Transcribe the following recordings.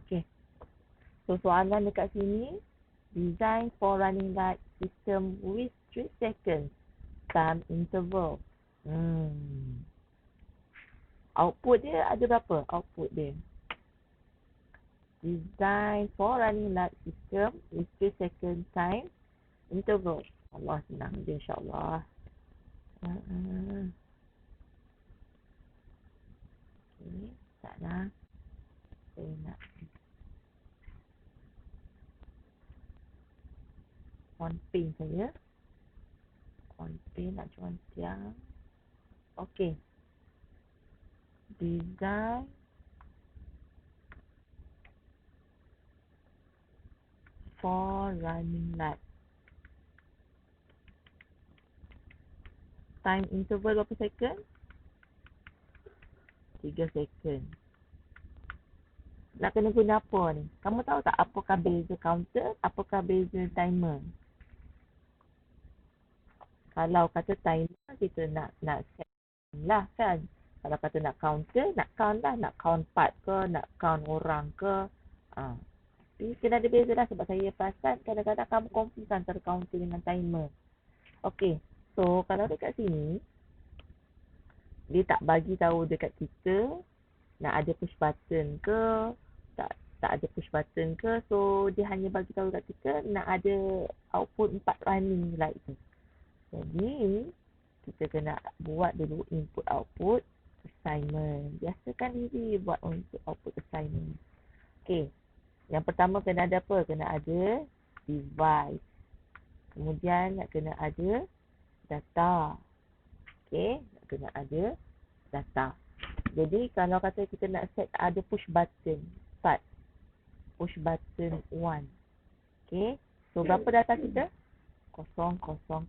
Okey. So soalan dekat sini, design for running light system with 3 seconds time interval. Output dia ada berapa? Output dia. Design for running light system with 3 second time interval. Allah, senang je insyaAllah. Okay, taklah. Saya nak on pin saja. On pin nak cuan tiang. Okay. Design for running light. Time interval berapa second? 3 second. Nak kena guna apa ni? Kamu tahu tak apakah beza counter, apakah beza timer? Kalau kata timer, kita nak set lah kan. Kalau kata nak counter, nak count lah. Nak count part ke, nak count orang ke. Tapi kena ada beza lah sebab saya perasan kadang-kadang kamu confuse antara counter dengan timer. Okay. So, kalau dekat sini, dia tak bagi tahu dekat kita nak ada push button ke, tak ada push button ke. So, dia hanya bagi tahu dekat kita nak ada output 4 running light tu. Jadi, kita kena buat dulu input output assignment. Biasakan diri buat untuk output assignment. Okay. Yang pertama kena ada apa? Kena ada device. Kemudian nak kena ada data. Okay. Nak kena ada data. Jadi, kalau kata kita nak set ada push button. Start. Push button 1. Okay. So, berapa data kita? 0, 0, 0,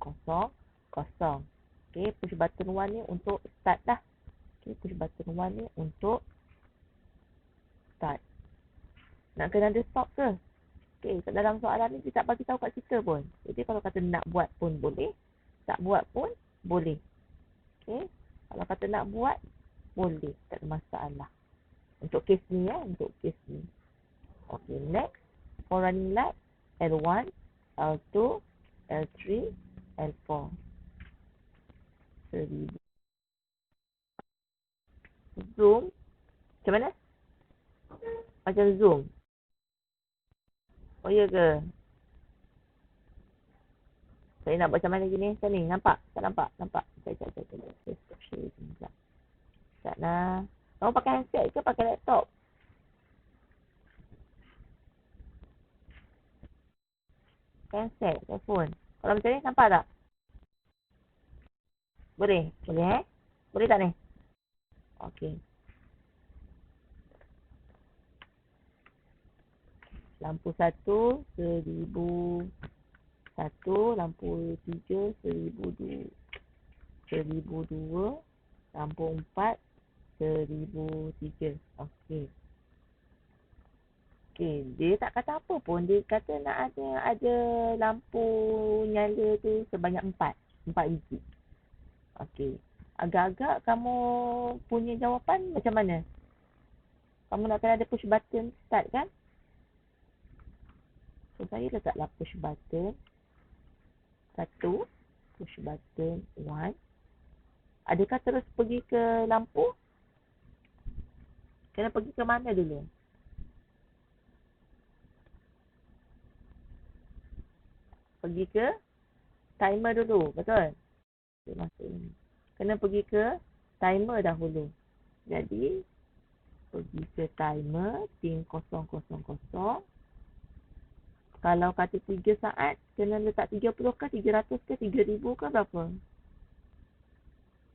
0. Okay. Push button 1 ni untuk start lah. Okay. Push button 1 ni untuk start. Nak kena ada stop ke? Okay. Dalam soalan ni, dia tak bagi tahu kat kita pun. Jadi, kalau kata nak buat pun boleh. Tak buat pun boleh. Okay. Kalau kata nak buat, boleh. Tak ada masalah. Untuk kes ni ya. Untuk kes ni. Okay. Next. For running light. L1. L2. L3. L4. 1000. Zoom. Macam mana? Macam zoom. Oh ya ke? Saya nak buat macam mana lagi ni? Macam ni. Nampak? Tak nampak? Nampak? Sekejap. Sekejap lah. Kamu pakai handset ke pakai laptop? Pakai handset, telefon. Kalau macam ni nampak tak? Boleh? Boleh Boleh tak ni? Okey. Lampu 1, 1000. 1, lampu 3, 1002. 1002. Lampu 4, 1003. Okey. Okey, dia tak kata apa pun. Dia kata nak ada lampu nyala tu sebanyak 4 biji. Okey. Agak-agak kamu punya jawapan macam mana? Kamu nak kena ada push button start kan? So, saya letaklah push button 1, push button 1. Adakah terus pergi ke lampu? Kena pergi ke mana dulu? Pergi ke timer dulu, betul? Kena pergi ke timer dahulu. Jadi, pergi ke timer, pin 000. Kalau kata 3 saat, kena letak 30 ke, 300 ke, 3000 ke berapa?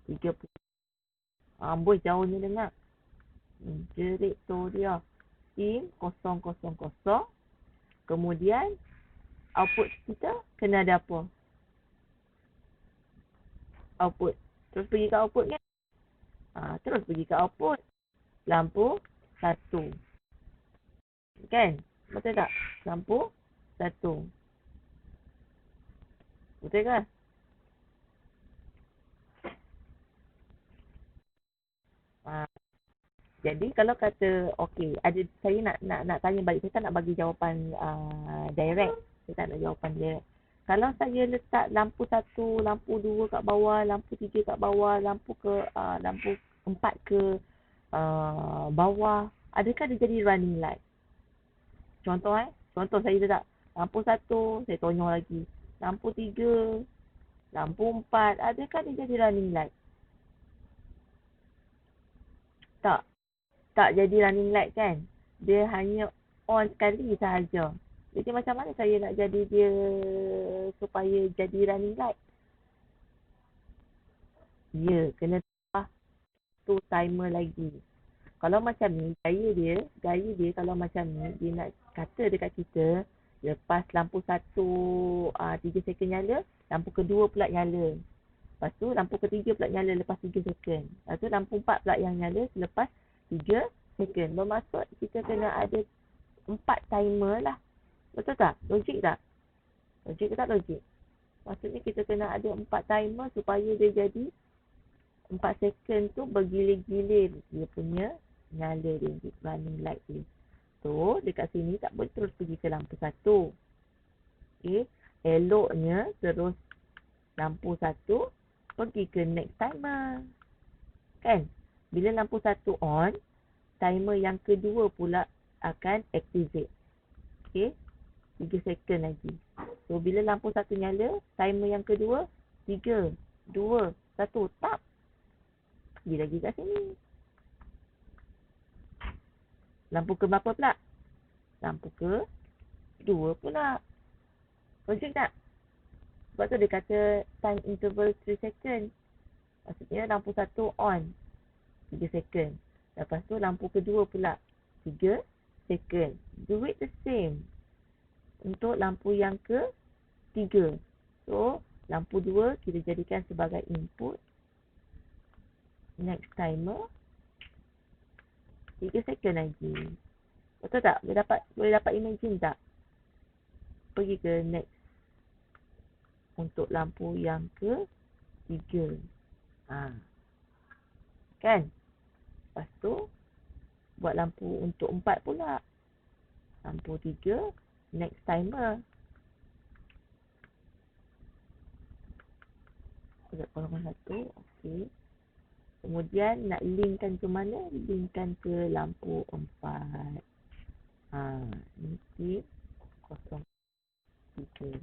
30. Amboi, jauhnya dengar. Jerit tu dia. Pin 000. Kemudian, output kita kena ada apa? Output. Terus pergi ke output kan? Terus pergi ke output. Lampu 1. Kan? Betul tak? Lampu 1. Betul ke? Jadi kalau kata okey, ada saya nak tanya balik, saya tak nak bagi jawapan direct. Saya tak nak jawapan direct. Kalau saya letak lampu 1, lampu 2 kat bawah, lampu 3 kat bawah, lampu 4 ke bawah, adakah dia jadi running light? Contoh contoh saya letak lampu 1, saya tonyong lagi. Lampu 3, lampu 4, adakah dia jadi running light? Tak. Tak jadi running light kan? Dia hanya on sekali sahaja. Jadi macam mana saya nak jadi dia supaya jadi running light? Ya, kena tambah tu timer lagi. Kalau macam ni, gaya dia kalau macam ni, dia nak kata dekat kita, lepas lampu 3 second nyala, lampu kedua pula nyala. Lepas tu lampu ketiga pula nyala lepas 3 second. Lepas tu lampu 4 pula yang nyala selepas 3 second. Bermaksud kita kena ada 4 timer lah. Betul tak? Logik tak? Logik ke tak logik? Maksudnya kita kena ada 4 timer supaya dia jadi 4 second tu bergilir-gilir dia punya nyala dia, running light dia. So, dekat sini tak boleh terus pergi ke lampu 1. Okay. Eloknya terus lampu 1 pergi ke next timer. Kan? Bila lampu 1 on, timer yang kedua pula akan activate. Okay. 3 second lagi. So, bila lampu 1 nyala, timer yang kedua, 3, 2, 1, tap. Pergi lagi kat sini. Lampu ke berapa pula? Lampu ke 2 pula. Logik tak? Sebab tu dia kata time interval 3 second. Maksudnya lampu 1 on 3 second. Lepas tu lampu kedua pula 3 second. Do it the same untuk lampu yang ke 3. So, lampu 2 kita jadikan sebagai input. Next timer 3 second lagi. Betul tak? Boleh dapat imagine tak? Pergi ke next untuk lampu yang ke 3. Kan? Lepas tu buat lampu untuk 4 pula. Lampu 3 next timer. Agak kurang 1. Okey. Kemudian nak linkkan ke mana? Linkkan ke lampu 4. Ni 03.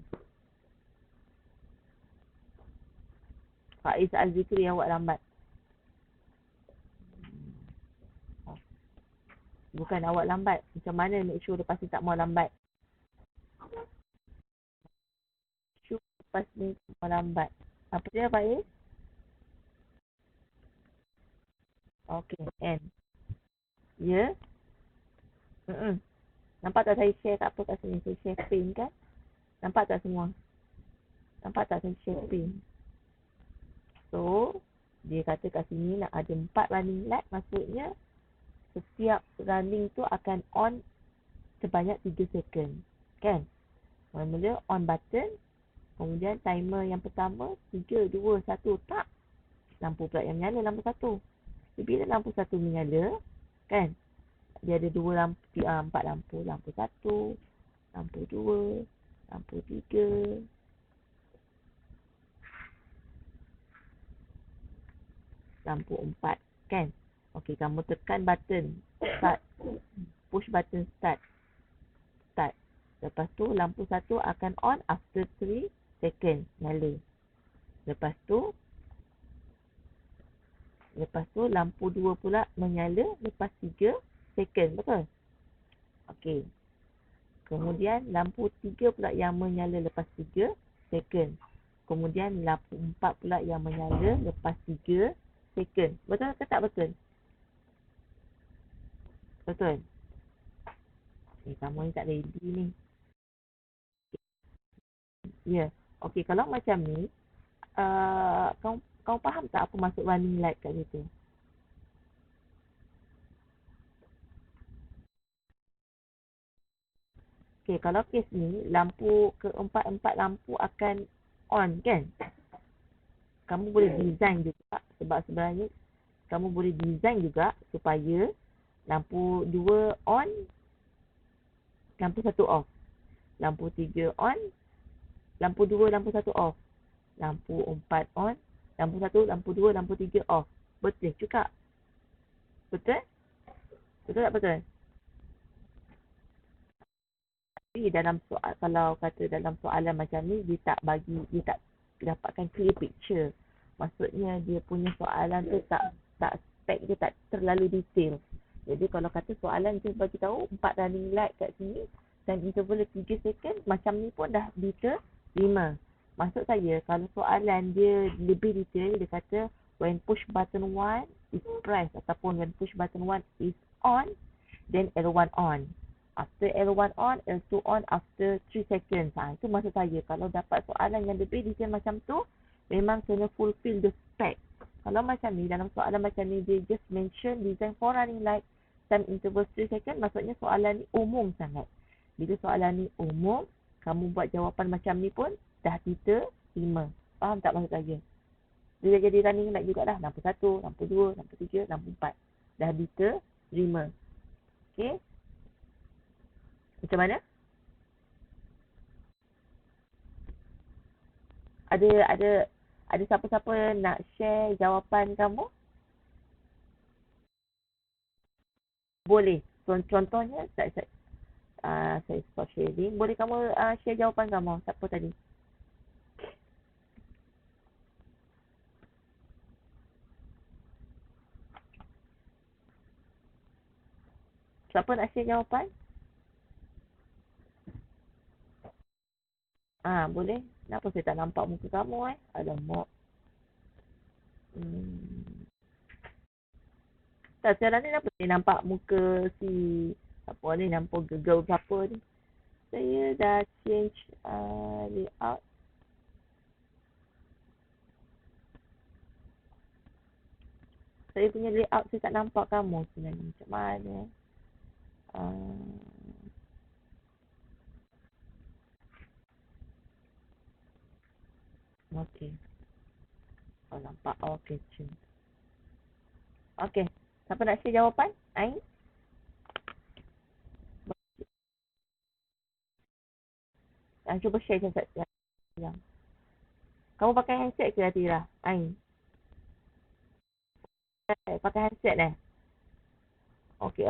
Faiz Al-Zikri yang buat lambat. Bukan awak lambat. Macam mana make sure lepas ni tak mau lambat? Sure lepas ni tak mau lambat. Apa dia Faiz? Okey, N. Ya? Nampak tak saya share kat apa kat sini? Saya share pin kan? Nampak tak semua? Nampak tak saya share pin? So, dia kata kat sini nak ada 4 running light. Maksudnya, setiap running tu akan on sebanyak 3 second. Kan? Mula-mula on button. Kemudian timer yang pertama, 3, 2, 1, tak. Lampu pula yang nyala, lampu 1. Jadi, bila lampu 1 menyala, kan? Dia ada 2 lampu, 4 lampu. Lampu 1, lampu 2, lampu 3. Lampu 4, kan? Okey, kamu tekan button start. Push button start. Start. Lepas tu lampu 1 akan on after 3 second nyala. Lepas tu lampu 2 pula menyala lepas 3 second. Betul? Okey. Kemudian lampu 3 pula yang menyala lepas 3 second. Kemudian lampu 4 pula yang menyala lepas 3 second. Betul ke tak betul? Betul. Kamu ni tak ready ni. Ya. Okey, kalau macam ni, kau faham tak apa maksud running light kat situ? Okey, kalau kes ni, lampu keempat-empat lampu akan on kan? Kamu boleh design juga sebab sebenarnya kamu boleh design juga supaya Lampu 2 on, lampu 1 off. Lampu 3 on, lampu 2, lampu 1 off. Lampu 4 on, lampu 1, lampu 2, lampu 3 off. Betul juga. Betul? Betul tak betul? Tapi dalam soal, kalau kata dalam soalan macam ni, dia tak dapatkan clear picture. Maksudnya dia punya soalan tu tak spek dia tak terlalu detail. Jadi kalau kata soalan dia bagi tahu 4 running light kat sini dan interval 3 second, macam ni pun dah diterima. Maksud saya kalau soalan dia lebih detail, dia kata when push button 1 is pressed ataupun when push button 1 is on, then L1 on. After L1 on, L2 on after 3 seconds. Itu maksud saya. Kalau dapat soalan yang lebih detail macam tu, memang kena fulfill the spec. Kalau macam ni, dalam soalan macam ni, dia just mention design for running light, time interval 3 seconds, maksudnya soalan ni umum sangat. Bila soalan ni umum, kamu buat jawapan macam ni pun, dah diterima. Faham tak maksud saya? Dia jadi running light jugalah. Lampu 1, lampu 2, lampu 3, lampu 4. Dah diterima. Okay? Macam mana? Ada siapa-siapa nak share jawapan kamu? Boleh. Contohnya saya stop sharing. Boleh kamu share jawapan kamu? Siapa tadi? Siapa nak share jawapan? Boleh. Kenapa saya tak nampak muka kamu Alamak. Tak, sekarang ni kenapa saya nampak muka si apa ni, nampak gegau apa ni. Saya dah change layout. Saya punya layout saya tak nampak kamu sebenarnya. Macam mana? Okey. Oh, nampak. Okey, cun. Okey. Siapa nak share jawapan? Ain? Cuba share yang. Kamu pakai handset ke Atira? Ain? Pakai handset Okey.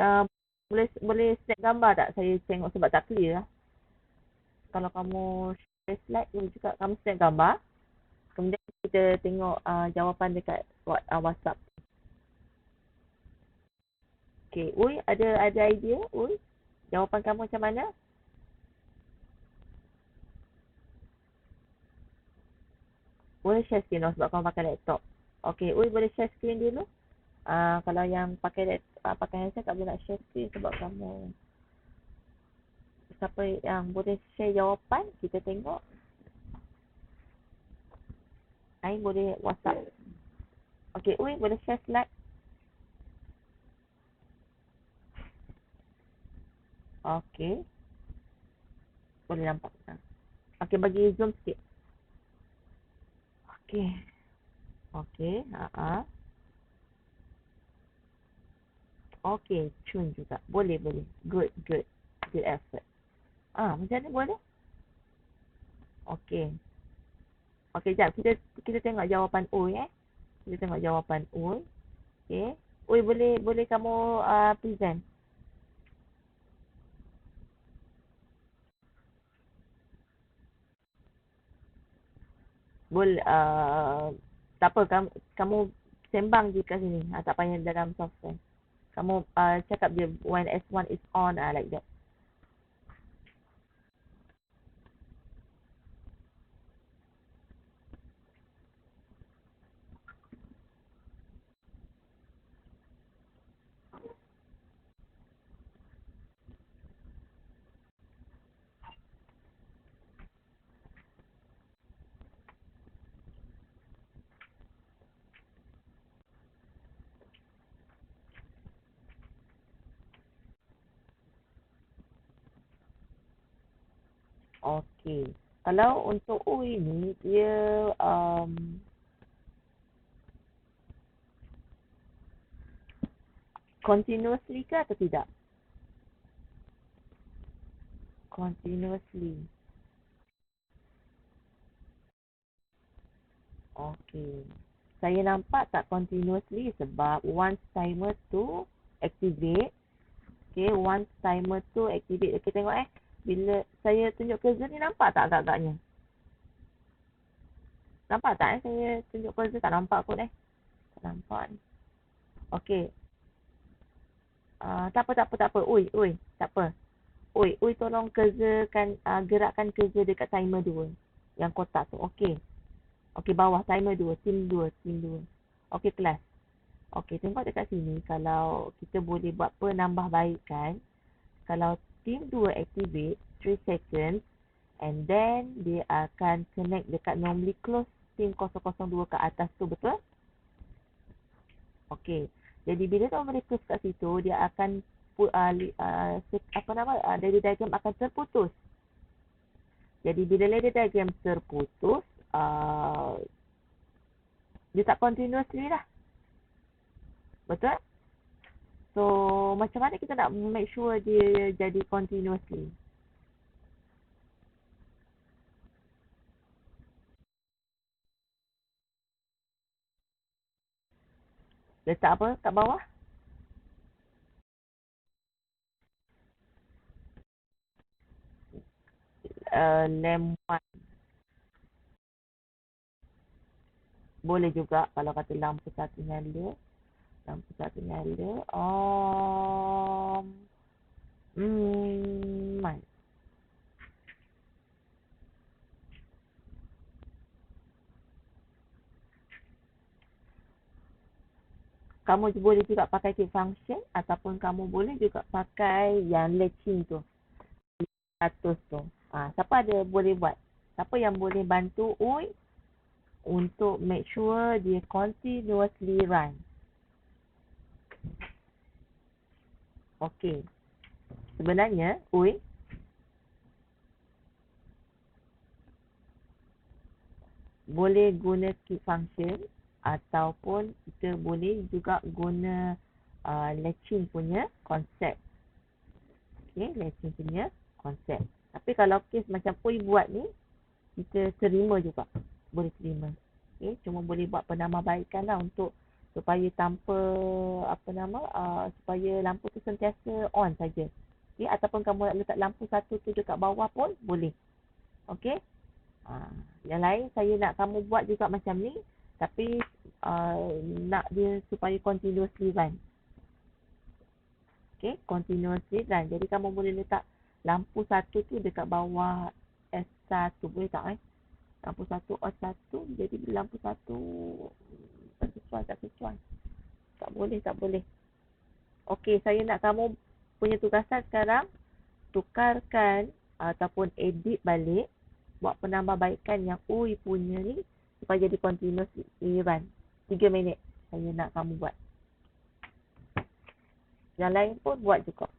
Boleh snap gambar tak? Saya tengok sebab tak clear. Kalau kamu share slide, boleh juga kamu snap gambar. Kemudian kita tengok jawapan dekat WhatsApp. Okey, Uy, ada idea? Uy, jawapan kamu macam mana? Boleh share screen sebab kamu pakai laptop. Okey, Uy boleh share screen dulu. Kalau yang pakai handset tak boleh nak share screen sebab kamu. Siapa yang boleh share jawapan, kita tengok. Ain boleh WhatsApp. Okey, Uy boleh share slide. Okey. Boleh nampak. Okey, bagi zoom sikit. Okey. Okey, Okey, cun juga. Boleh. Good effort. Macam ni boleh? Okey. Okey, jap. Kita tengok jawapan Uy Kita tengok jawapan Uy. Okey. Uy boleh kamu present. Boleh tak apa, kamu sembang je kat sini. Tak payah dalam software. Kamu cakap je when S1 is on like that. Okey. Kalau untuk Uy ni, dia Continuously ke atau tidak? Continuously. Okay. Saya nampak tak continuously sebab once timer tu activate. Okay, once timer tu activate. Okay, tengok bila saya tunjuk cursor ni, nampak tak agak-agaknya? Nampak tak saya tunjuk cursor? Tak nampak kot Tak nampak ni. Okay. Tak apa. Ui, tak apa. Ui, tolong cursor gerakkan cursor dekat timer 2. Yang kotak tu. Okay. Okay, bawah timer 2. Team 2. Okay, kelas. Okay, tengok dekat sini. Kalau kita boleh buat penambahbaikan. Kalau team 2 activate 3 seconds. And then dia akan connect dekat normally close team 002 ke atas tu, betul? Okay. Jadi bila normally close kat situ, dia akan ladder diagram akan terputus. Jadi bila ladder diagram terputus, dia tak continuously lah. Betul? So, macam mana kita nak make sure dia jadi continuously? Letak apa kat bawah? Lamp 1. Boleh juga kalau kata lampu satu nyala. Lampu satu nyala. Man. Kamu boleh juga pakai keep function ataupun kamu boleh juga pakai yang latching tu. 100 tu. Siapa ada boleh buat? Siapa yang boleh bantu Ui untuk make sure dia continuously run? Okay. Sebenarnya Ui boleh guna keep function ataupun kita boleh juga guna latching punya konsep. Okay, latching punya konsep. Tapi kalau kes macam Ui buat ni, kita terima juga. Boleh terima. Okay, cuma boleh buat penambahbaikan lah untuk supaya tanpa supaya lampu tu sentiasa on saja. Okay, ataupun kamu nak letak lampu satu tu dekat bawah pun boleh. Okay. Yang lain saya nak kamu buat juga macam ni, tapi nak dia supaya continuously run. Okay, continuously run. Jadi kamu boleh letak lampu satu tu dekat bawah S1. Boleh tak lampu satu O1. Jadi lampu satu tak sesuai. Tak boleh. Okay, saya nak kamu punya tugasan sekarang, tukarkan ataupun edit balik, buat penambahbaikan yang Ui punya ni supaya jadi continuous run. 3 minit saya nak kamu buat. Yang lain pun buat juga.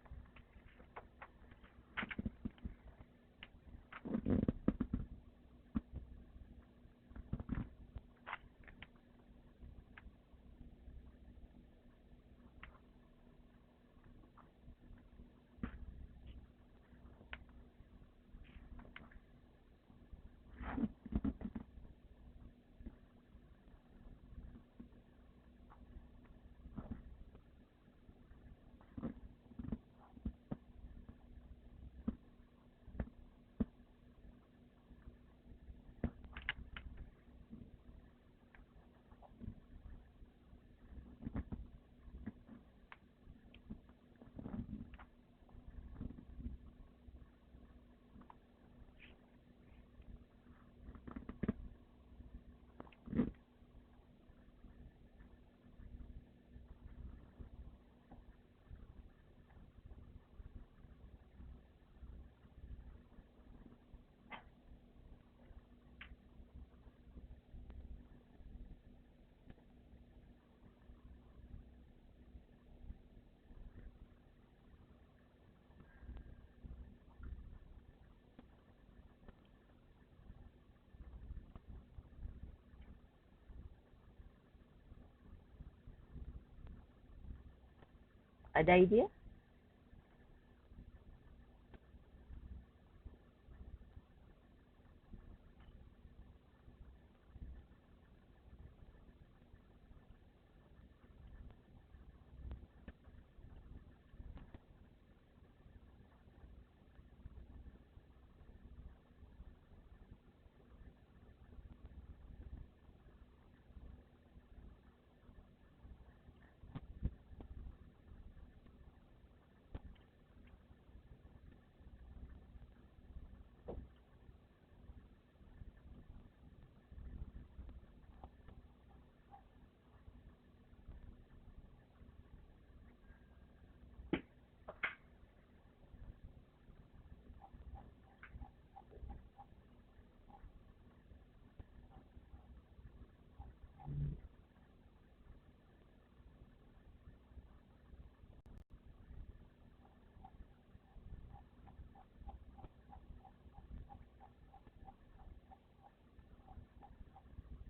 Ada idea?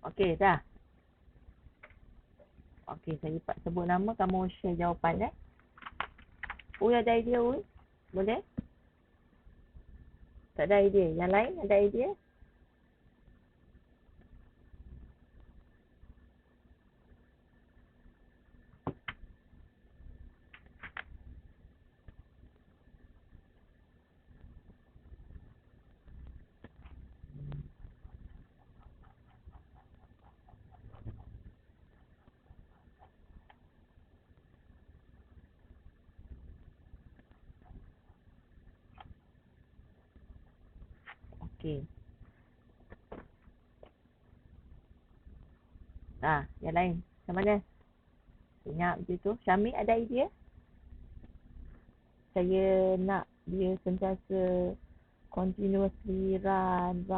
Okey, dah. Okey, saya sebut nama, kamu share jawapan Ui, ada idea, Ui? Boleh? Tak ada idea. Yang lain ada idea? Okey. Yang lain. Macam mana? Senyap je tu. Syamil ada idea? Saya nak dia sentiasa continuously run.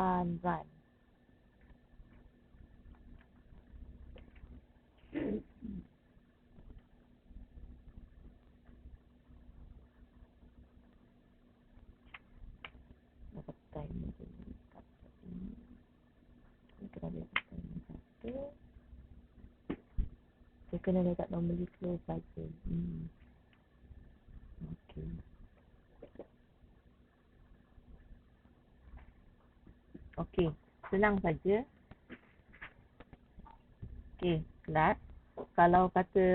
Dapat time je. Kena letak time satu. Saya kena letak normally close saja. Okey. Okey, senang saja. Okey, kelas. Kalau kata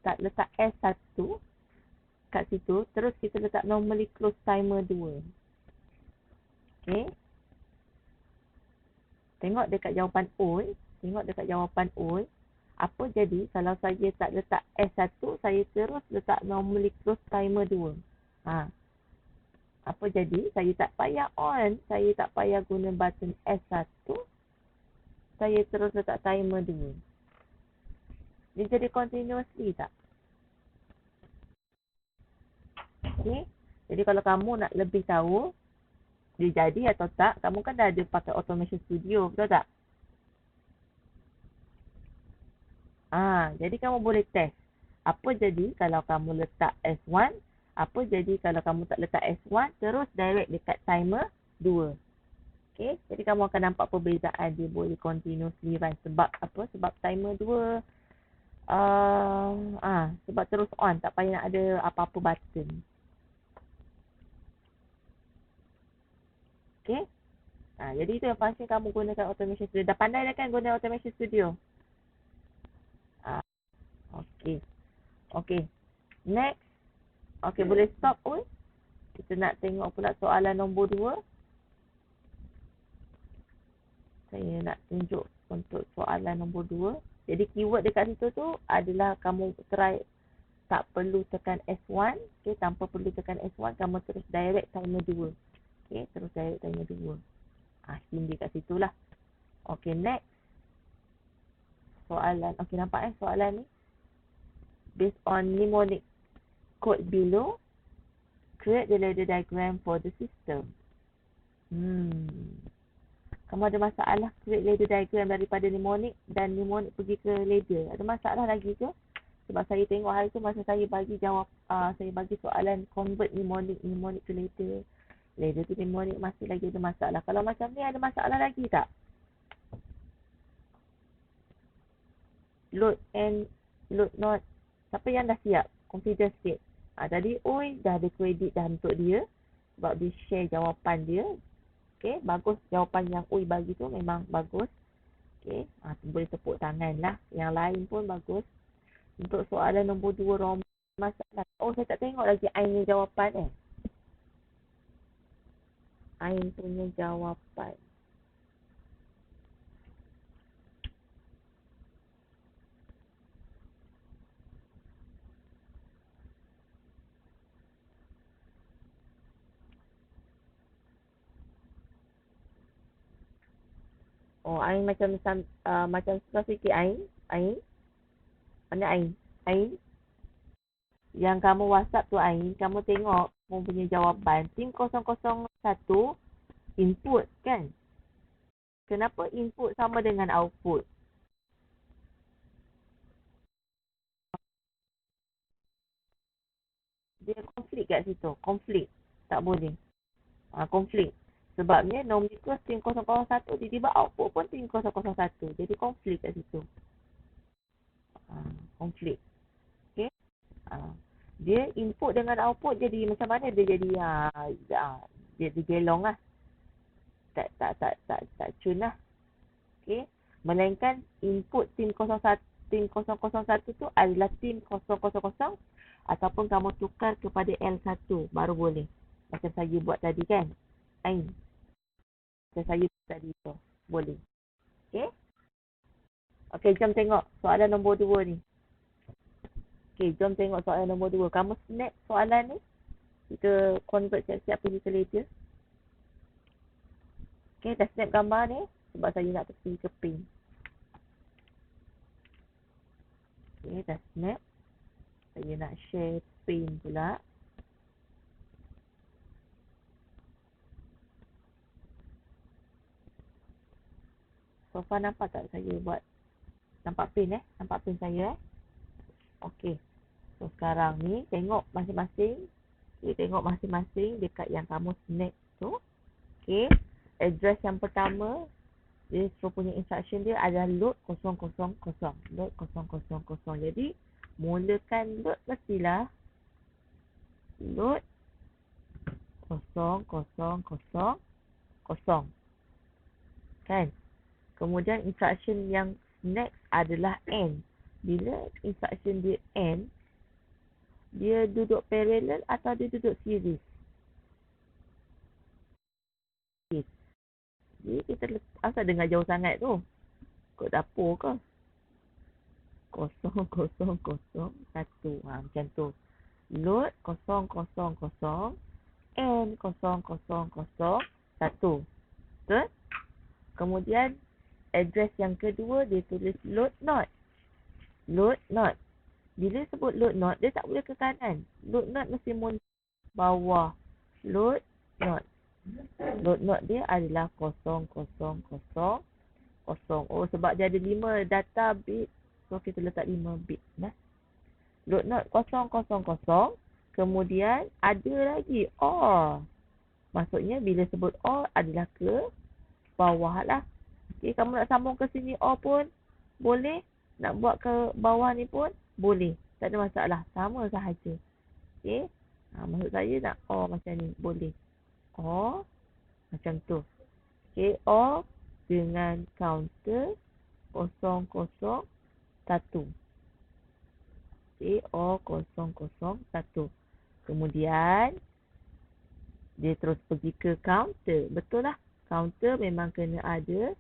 tak letak S1 kat situ, terus kita letak normally close timer 2. Okey. Tengok dekat jawapan O. Apa jadi kalau saya tak letak S1, saya terus letak normally close timer 2. Apa jadi? Saya tak payah on. Saya tak payah guna button S1. Saya terus letak timer 2. Dia jadi continuously tak? Okay. Jadi kalau kamu nak lebih tahu dia jadi atau tak, kamu kan dah ada pakai Automation Studio, betul tak? Jadi kamu boleh test. Apa jadi kalau kamu letak S1? Apa jadi kalau kamu tak letak S1 terus direct dekat timer 2? Okay, jadi kamu akan nampak perbezaan dia boleh continuously run. Sebab apa? Sebab timer 2 sebab terus on, tak payah nak ada apa-apa button. Okay. Jadi itu yang function kamu gunakan Automation Studio. Dah pandai dah kan guna Automation Studio? Okay. Okay. Next. Okay, boleh stop pun. Kita nak tengok pula soalan nombor 2. Saya nak tunjuk untuk soalan nombor 2. Jadi keyword dekat situ tu adalah kamu try tak perlu tekan S1. Okay, tanpa perlu tekan S1, kamu terus direct timer 2. Okay, terus direct timer 2. Hint dia kat situ lah. Okay, next. Soalan. Okay, nampak soalan ni? Based on mnemonic code below, create the ladder diagram for the system. Kamu ada masalah create ladder diagram daripada mnemonic dan mnemonic pergi ke ladder? Ada masalah lagi ke? Sebab saya tengok hari tu masa saya bagi saya bagi soalan convert mnemonic ke ladder. Ladder tu mnemonic masih lagi ada masalah. Kalau macam ni ada masalah lagi tak? Load not. Siapa yang dah siap? Consider sikit. Tadi oi dah ada kredit dah untuk dia sebab dia share jawapan dia. Okay, bagus jawapan yang oi bagi tu memang bagus. Okay, boleh tepuk tangan lah. Yang lain pun bagus. Untuk soalan nombor 2 Roman masalah. Oh, saya tak tengok lagi Ain punya jawapan Ain punya jawapan. Oh, Ain macam susah sikit Ain. Mana Ain? Ain? Yang kamu WhatsApp tu Ain, kamu tengok kamu punya jawapan. Tim 001 input kan? Kenapa input sama dengan output? Dia konflik kat situ. Konflik. Tak boleh. Konflik. Sebabnya nombor tim 001 tiba-tiba output pun tim 001. Jadi konflik kat situ. Konflik. Okay. Dia input dengan output jadi macam mana dia jadi dia digelong lah. Tak cun lah. Okay. Melainkan input tim 001 tu adalah tim 000 ataupun kamu tukar kepada L1 baru boleh. Macam saya buat tadi kan. Ain. Macam saya buat tadi tu. Boleh. Okay. Okay, jom tengok soalan nombor 2 ni. Okay, jom tengok soalan nombor 2. Kamu snap soalan ni. Kita convert siap-siap pergi ke later. Okay, dah snap gambar ni. Sebab saya nak pergi ke pin. Okay, dah snap. Saya nak share pin pula. So far nampak tak saya buat? Nampak pin Nampak pin saya Okay. So sekarang ni tengok masing-masing. Okay, tengok masing-masing dekat yang kamu snap tu. Okay. Address yang pertama. Dia punya instruction dia adalah load 000. Load 000. Jadi mulakan load mestilah load 000. Kan? Kemudian instruction yang next adalah N. Bila instruction dia N, dia duduk parallel atau dia duduk series? Jadi kita asal dengar jauh sangat tu. Kod dapur ke? 000 1. Macam tu. Load 000 N 000 1. Betul? Kemudian address yang kedua dia tulis load not. Load not. Bila sebut load not, dia tak boleh ke kanan. Load not mesti mundur bawah. Load not. Load not dia adalah 000. Oh, sebab dia ada 5 data bit. So, kita letak 5 bit. Load not 000. Kemudian, ada lagi OR. Maksudnya, bila sebut OR adalah ke bawah lah. Okay, kamu nak sambung ke sini OR pun boleh. Nak buat ke bawah ni pun boleh. Tak ada masalah. Sama sahaja. Okay. Maksud saya nak OR macam ni. Boleh. OR macam tu. Okay. OR dengan counter 001. Okay. OR 001. Kemudian dia terus pergi ke counter. Betul lah. Counter memang kena ada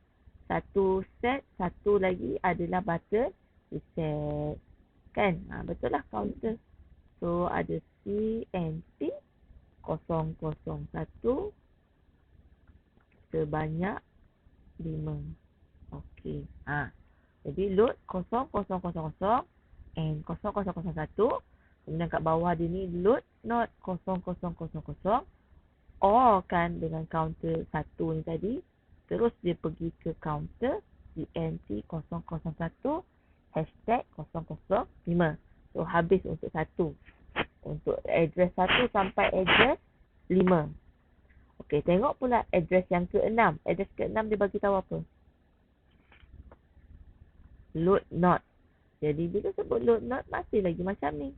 satu set, satu lagi adalah button reset. Kan? Betul lah counter. So, ada CNT 001 sebanyak 5. Okey. Jadi, load 000 and 0001. Kemudian kat bawah dia ni, load not 0000. Or kan dengan counter 1 ni tadi. Terus dia pergi ke counter CNT 001 hashtag 005. So habis untuk 1. Untuk address 1 sampai address 5. Okey, tengok pula address yang ke-6. Address ke-6 dia bagi tahu apa? Load not. Jadi bila sebut load not masih lagi macam ni.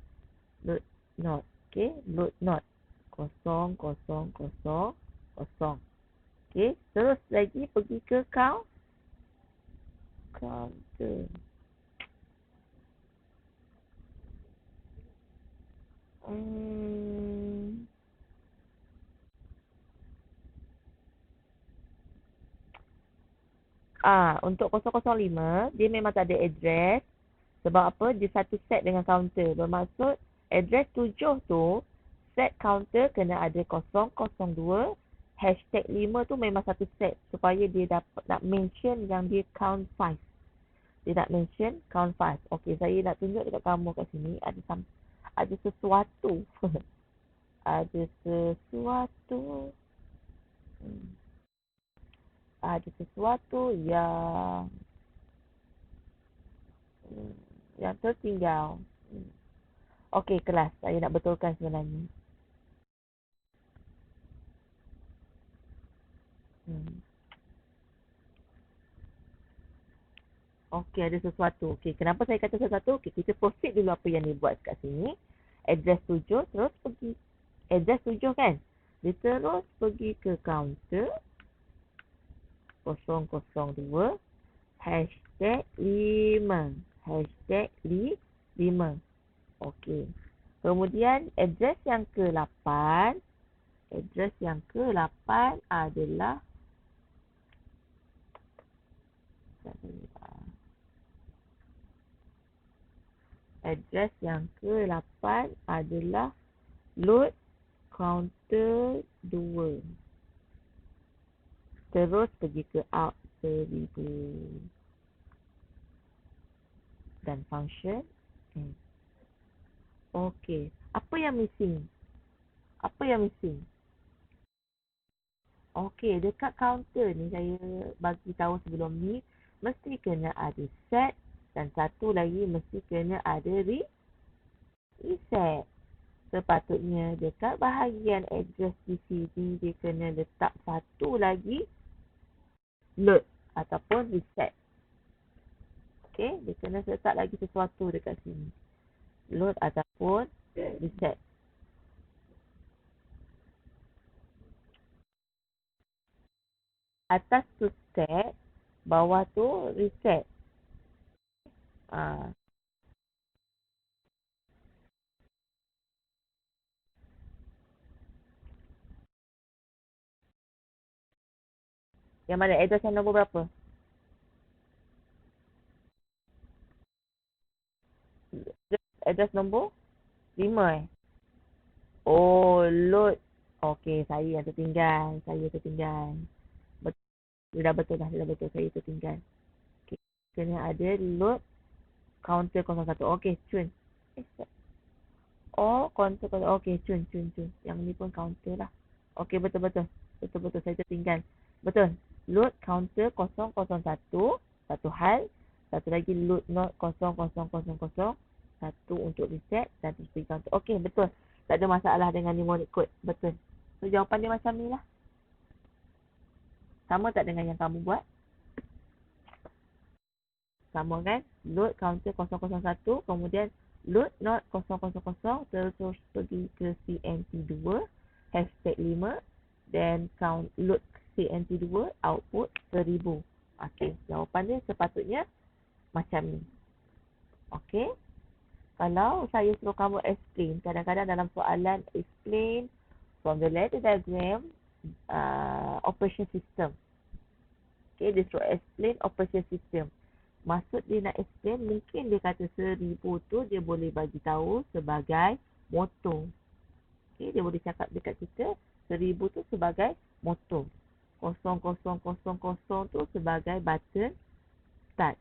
Load not. Okay, load not. Kosong, kosong, kosong, kosong. Okay, terus lagi pergi ke counter. Hmm. Untuk 005, dia memang tak ada address. Sebab apa? Dia satu set dengan counter. Bermaksud, address 7 tu, set counter kena ada 002, hashtag 5 tu memang satu set. Supaya dia dapat nak mention yang dia count 5. Dia nak mention count 5. Okey, saya nak tunjuk dekat kamu kat sini. Ada sesuatu. Ada sesuatu. Ada sesuatu yang tertinggal. Okey, kelas. Saya nak betulkan sebenarnya. Okey, ada sesuatu. Okey, kenapa saya kata sesuatu? Okey, kita proceed dulu apa yang dia buat kat sini. Address 7, terus pergi. Address 7 kan? Dia terus pergi ke counter 002, hashtag 5. Hashtag 5. Okey. Kemudian address yang ke-8. Address yang ke-8 adalah address yang ke-8 adalah load counter 2. Terus pergi ke out 1000 dan function. Okey, apa yang missing? Apa yang missing? Okey, dekat counter ni saya bagi tahu sebelum ni mesti kena ada set dan satu lagi mesti kena ada reset. Sepatutnya dekat bahagian address di sini dia kena letak satu lagi load ataupun reset. Okey, dia kena letak lagi sesuatu dekat sini. Load ataupun reset. Atas tu set, bawah tu reset. Yang mana address yang nombor berapa? Address nombor 5 Oh, load. Okey, saya yang tertinggal. Dah betul dah. Saya tertinggal. Okay. Kena ada load counter 01. Okey, cun. Counter 01. Okey, cun. Yang ni pun counter lah. Okey, betul. Saya tertinggal. Betul. Load counter 001. Satu hal. Satu lagi load not 0000. Satu untuk reset dan terus pergi counter. Okey, betul. Tak ada masalah dengan mnemonic code. Betul. So, jawapan dia macam ni lah. Sama tak dengan yang kamu buat? Sama kan? Load counter 001. Kemudian load not 000. Terus pergi ke CNT2. Hashtag 5. Dan count load CNT2. Output 1000. Okey. Jawapan dia sepatutnya macam ni. Okey. Kalau saya suruh kamu explain. Kadang-kadang dalam soalan explain from the ladder diagram operation system. Okay, dia suruh explain operation system. Maksud dia nak explain, mungkin dia kata 1000 tu dia boleh bagi tahu sebagai motor. Okay, dia boleh cakap dekat kita 1000 tu sebagai motor. 0000 tu sebagai button start.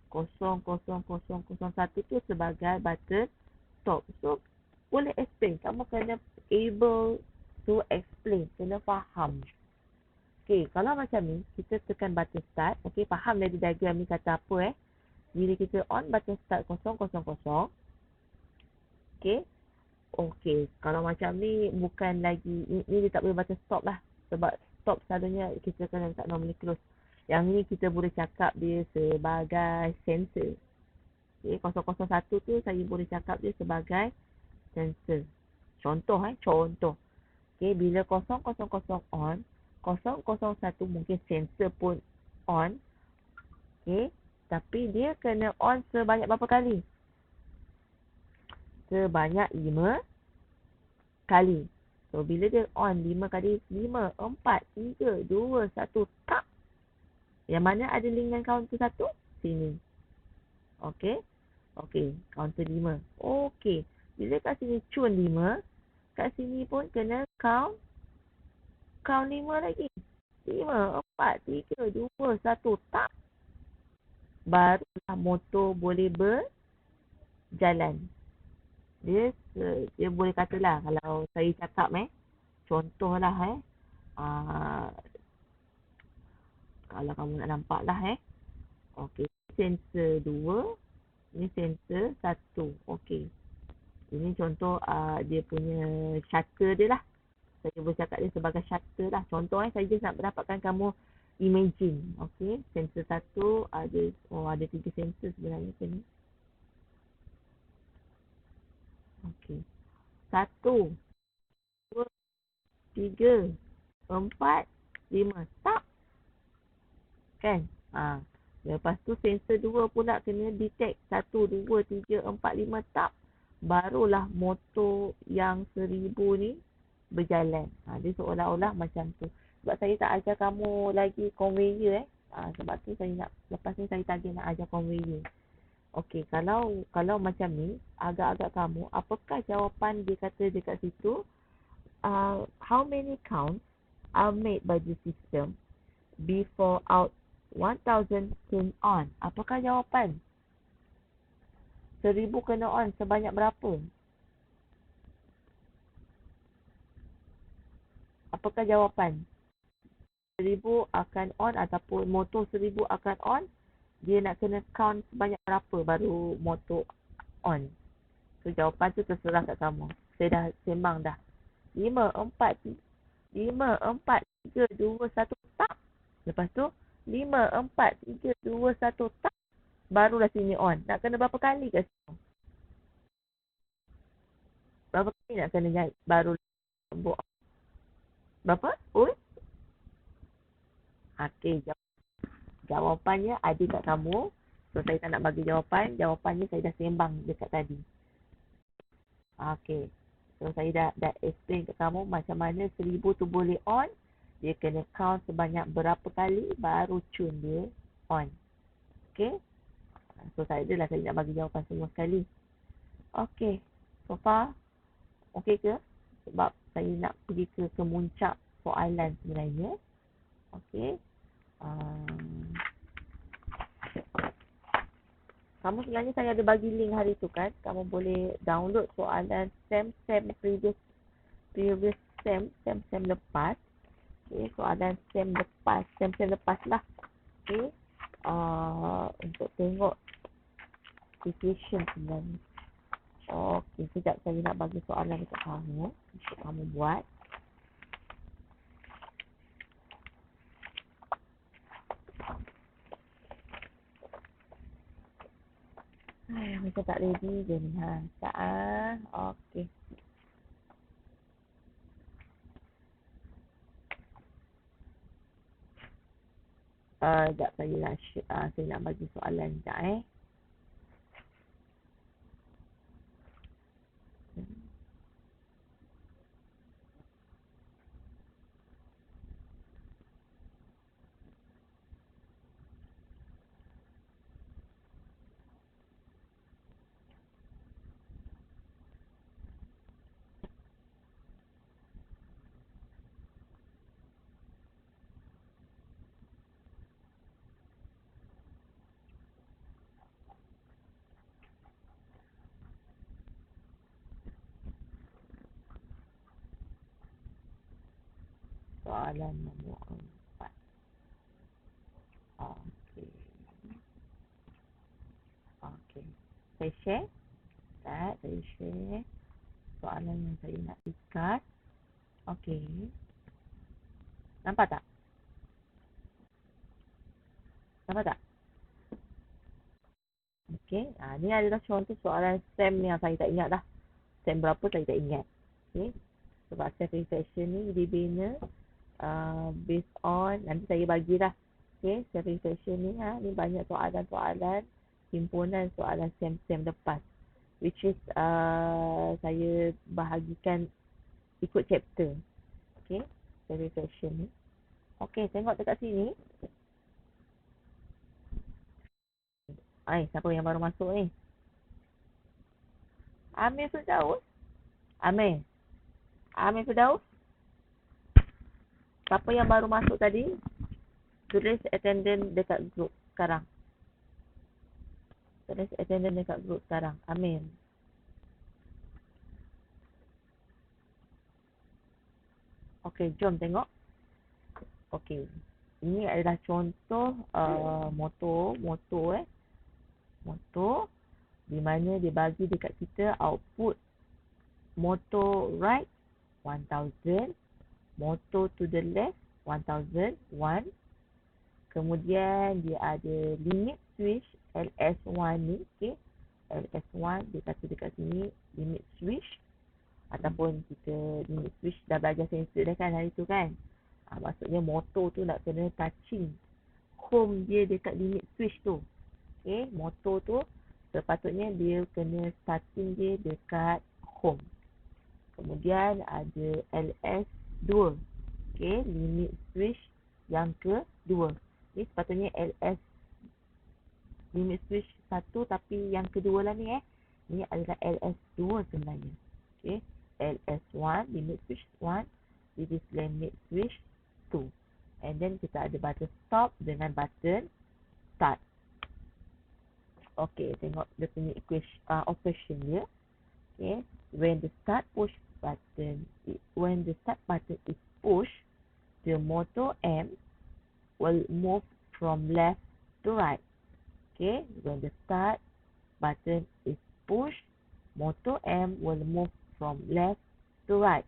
00001 tu sebagai button stop. So, boleh explain. Kamu kena able to explain. Kena faham. Okay, kalau macam ni, kita tekan button start. Okay, faham dari diagram ni kata apa Bila kita on button start 000. Okay. Okay, kalau macam ni bukan lagi, ni dia tak boleh button stop lah. Sebab stop selalunya kita kena letak normally close. Yang ni kita boleh cakap dia sebagai sensor. Okay, 001 tu saya boleh cakap dia sebagai sensor. Contoh contoh. Okey, bila 000 on, 001 mungkin sensor pun on. Okey, tapi dia kena on sebanyak berapa kali? Sebanyak 5 kali. So, bila dia on 5 kali, 5, 4, 3, 2, 1, tak. Yang mana ada link dengan counter 1? Sini. Okey. Okey, counter 5. Okey. Bila kat sini cun 5, kat sini pun kena count 5 lagi. 5, 4, 3, 2, 1, tak. Barulah motor boleh berjalan. Dia boleh katalah kalau saya cakap contohlah kalau kamu nak nampak lah okey, sensor 2, ni sensor 1. Okey. Ini contoh dia punya shutter dia lah. Saya boleh cakap dia sebagai shutter lah. Contoh saya just nak dapatkan kamu imagine. Okey, sensor 1 ada 3 sensor sebenarnya sini. Okey. 1, 2, 3, 4, 5. Tak. Kan? Lepas tu sensor 2 pula kena detect 1, 2, 3, 4, 5. Tak. Barulah motor yang 1000 ni berjalan. Dia seolah-olah macam tu. Sebab saya tak ajar kamu lagi conveyor sebab tu saya nak, lepas ni saya tadi nak ajar conveyor. Okey, kalau macam ni, agak-agak kamu, apakah jawapan dia kata dekat situ? How many counts are made by the system before out 1000 turn on? Apakah jawapan? 1000 kena on sebanyak berapa? Apakah jawapan? 1000 akan on ataupun motor 1000 akan on, dia nak kena count sebanyak berapa baru motor on? So jawapan tu terserah kat kamu. Saya dah sembang dah. 5, 4, 3, 2, 1, tak. Lepas tu 5, 4, 3, 2, 1, tak. Barulah sini on. Nak kena berapa kali kat situ? Berapa kali nak kena baru buat? Berapa? Okey, jawapannya ada kat kamu. So saya tak nak bagi jawapan. Jawapannya saya dah sembang dekat tadi. Okey. So saya dah explain kat kamu macam mana 1000 tu boleh on. Dia kena count sebanyak berapa kali baru cun dia on. Okey. So saya nak bagi jawapan semua sekali. Okey. So far okey ke? Sebab saya nak pergi ke kemuncak soalan sebenarnya. Okey. Kamu sebenarnya saya ada bagi link hari tu kan. Kamu boleh download soalan SEM previous SEM lepas. Okay, soalan SEM lepas lah. Okay. Untuk tengok situation sebenarnya. Okay, sekejap saya nak bagi soalan dekat kamu. Untuk kamu buat. Macam tak ready je ni. Tak okay. Sekejap saya nak bagi soalan sekejap soalan nombor 4. Okey. Okey. Saya share. Saya share soalan yang saya nak ikat. Okey. Nampak tak? Nampak tak? Okey. Ni adalah contoh soalan SEM yang saya tak ingat dah. sem berapa saya tak ingat. Okay. Sebab self-reflection ni dibina based on, nanti saya bagilah. Okay, self-reflection ni ni banyak soalan-soalan himpunan soalan sem lepas, which is saya bahagikan ikut chapter. Okay, self-reflection ni. Okay, tengok dekat sini. Siapa yang baru masuk ni? Amir Firdaus? Amir Firdaus? Siapa yang baru masuk tadi? Tulis attendance dekat group sekarang. Amir. Okey, jom tengok. Okey. Ini adalah contoh motor di mana dia bagi dekat kita output motor right 1000, motor to the left 1001. Kemudian dia ada limit switch LS1 ni, okey. LS1 dia kata dekat sini limit switch, ataupun kita limit switch dah belajar sensor dah kan hari tu kan. Maksudnya motor tu nak kena touching home dia dekat limit switch tu. Okey, motor tu sepatutnya dia kena starting dia dekat home. Kemudian ada LS2. Okey, limit switch yang kedua. Ni sepatutnya LS limit switch 1 tapi yang kedua lah ni Ni adalah LS2 sebenarnya. Okey, LS1 limit switch 1, this is limit switch 2. And then kita ada button stop dengan button start. Okey, tengok dia punya operation dia. Okey, when the start button is pushed, the motor M will move from left to right. Okay, when the start button is pushed, motor M will move from left to right.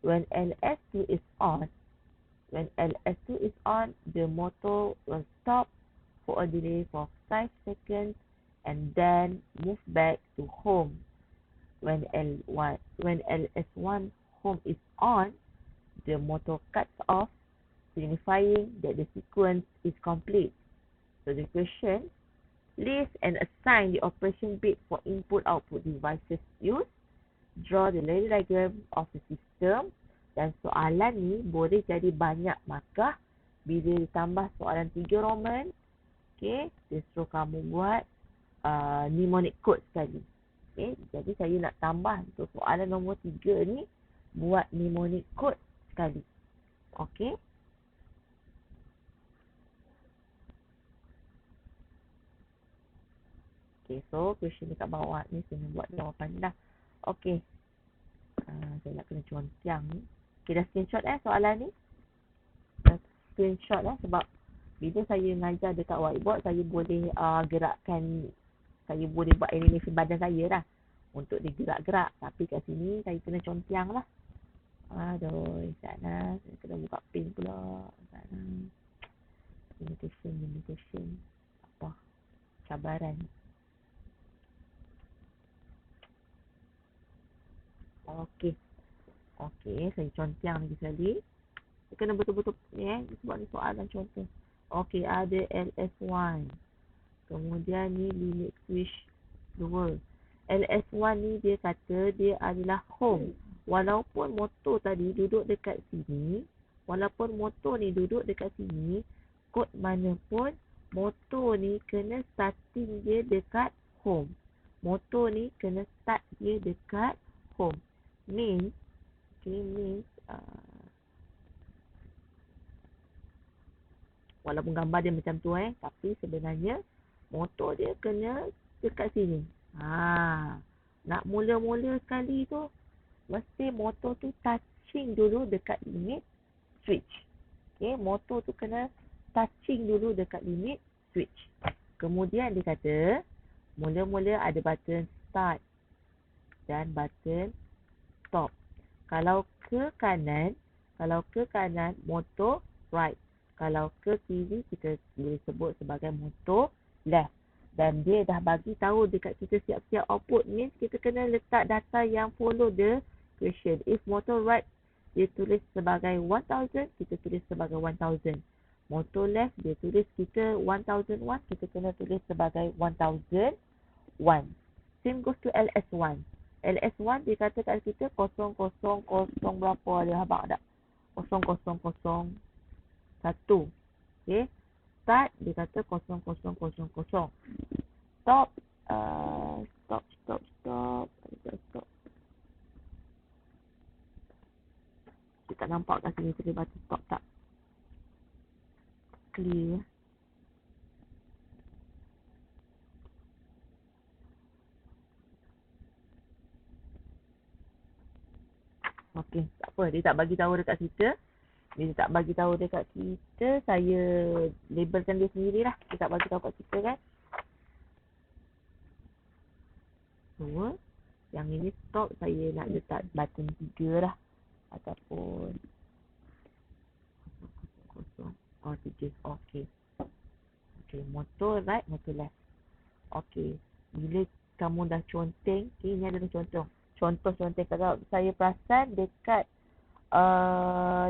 When LS2 is on, the motor will stop for a delay for 5 seconds and then move back to home. When LS1 home is on, the motor cuts off, signifying that the sequence is complete. So the question, list and assign the operation bit for input-output devices used. Draw the ladder diagram of the system. Dan soalan ni boleh jadi banyak markah bila ditambah soalan 3 Roman. Okay, dia suruh kamu buat mnemonic code sekali. Okay, jadi saya nak tambah untuk soalan nombor 3 ni, buat mnemonic code sekali. Okay. Okay, so question dekat bawah ni saya nak buat jawapan dah. Okay. Saya nak kena contiang ni. Okay, dah screenshot soalan ni. Dah screenshot sebab bila saya mengajar dekat whiteboard, saya boleh gerakkan, saya boleh buat animation badan saya lah untuk dia gerak-gerak. Tapi kat sini saya kena contiang lah. Aduh, sana saya kena buka pin pula. Sana. Limitation. Apa? Cabaran. Okey, saya contiang lagi sekali. Saya kena betul-betul ni sebab ni soalan contoh. Okey, ada LS1. Kemudian ni limit switch 2. LS1 ni dia kata dia adalah home. Walaupun motor tadi duduk dekat sini, kod mana pun motor ni kena starting dia dekat home. Means walaupun gambar dia macam tu tapi sebenarnya motor dia kena dekat sini. Nak mula-mula sekali tu mesti motor tu touching dulu dekat limit switch. Okay, motor tu kena touching dulu dekat limit switch. Kemudian dia kata mula-mula ada button start dan button stop. Kalau ke kanan motor right. Kalau ke kiri kita boleh sebut sebagai motor left. Dan dia dah bagi tahu dekat kita siap-siap output, means kita kena letak data yang follow the question. If motor right dia tulis sebagai 1000, kita tulis sebagai 1000. Motor left dia tulis kita 1001, kita kena tulis sebagai 1001. Same goes to LS1. LS1 dia kata kat kita 0000 berapa dia habaq tak? 0001. Okay. Start dia kata 0000. Stop. Stop. Kita tak nampak kat sini saya baca stop tak? Clear. Okey, tak apa. Dia tak bagi tahu dekat kita. Dia tak bagi tahu dekat kita. Saya labelkan dia sendirilah. Dia tak bagi tahu kat kita kan. So, yang ini stop. Saya nak letak button 3 lah. Ataupun 0. Oh, 7. Okey. Okey, motor right, motor left. Okey. Bila kamu dah conteng, okay, ini adalah contoh. Contoh conteng. Kalau saya perasan dekat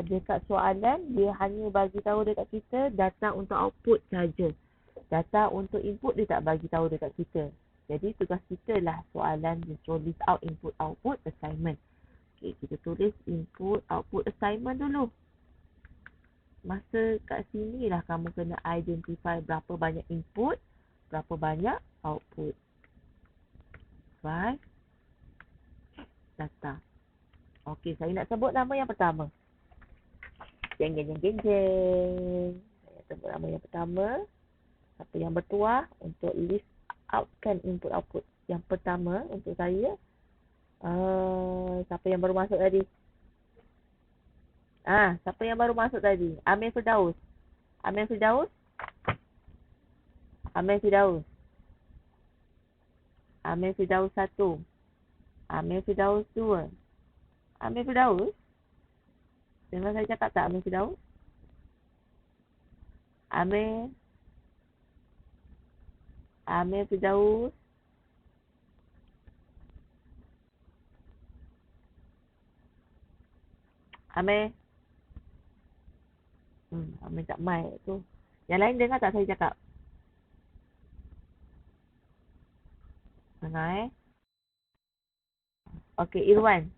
dekat soalan, dia hanya bagi tahu dekat kita data untuk output saja. Data untuk input dia tak bagi tahu dekat kita. Jadi tugas kita lah soalan dia suruh list out input output assignment. Okey, kita tulis input output assignment dulu. Masa kat sini lah kamu kena identify berapa banyak input, berapa banyak output. Right? Data. Okey, saya nak sebut nama yang pertama. Jeng. Saya sebut nama yang pertama. Siapa yang bertuah untuk list outkan input output. Yang pertama untuk saya. Siapa yang baru masuk tadi? Siapa yang baru masuk tadi? Amir Firdaus. Amir Firdaus 1. Amir Firdaus 2. Amir Firdaus? Dengar saya cakap tak Amir Firdaus? Amir Firdaus. Amir tak mic tu. Yang lain dengar tak saya cakap? Dengar Okey, Irwan.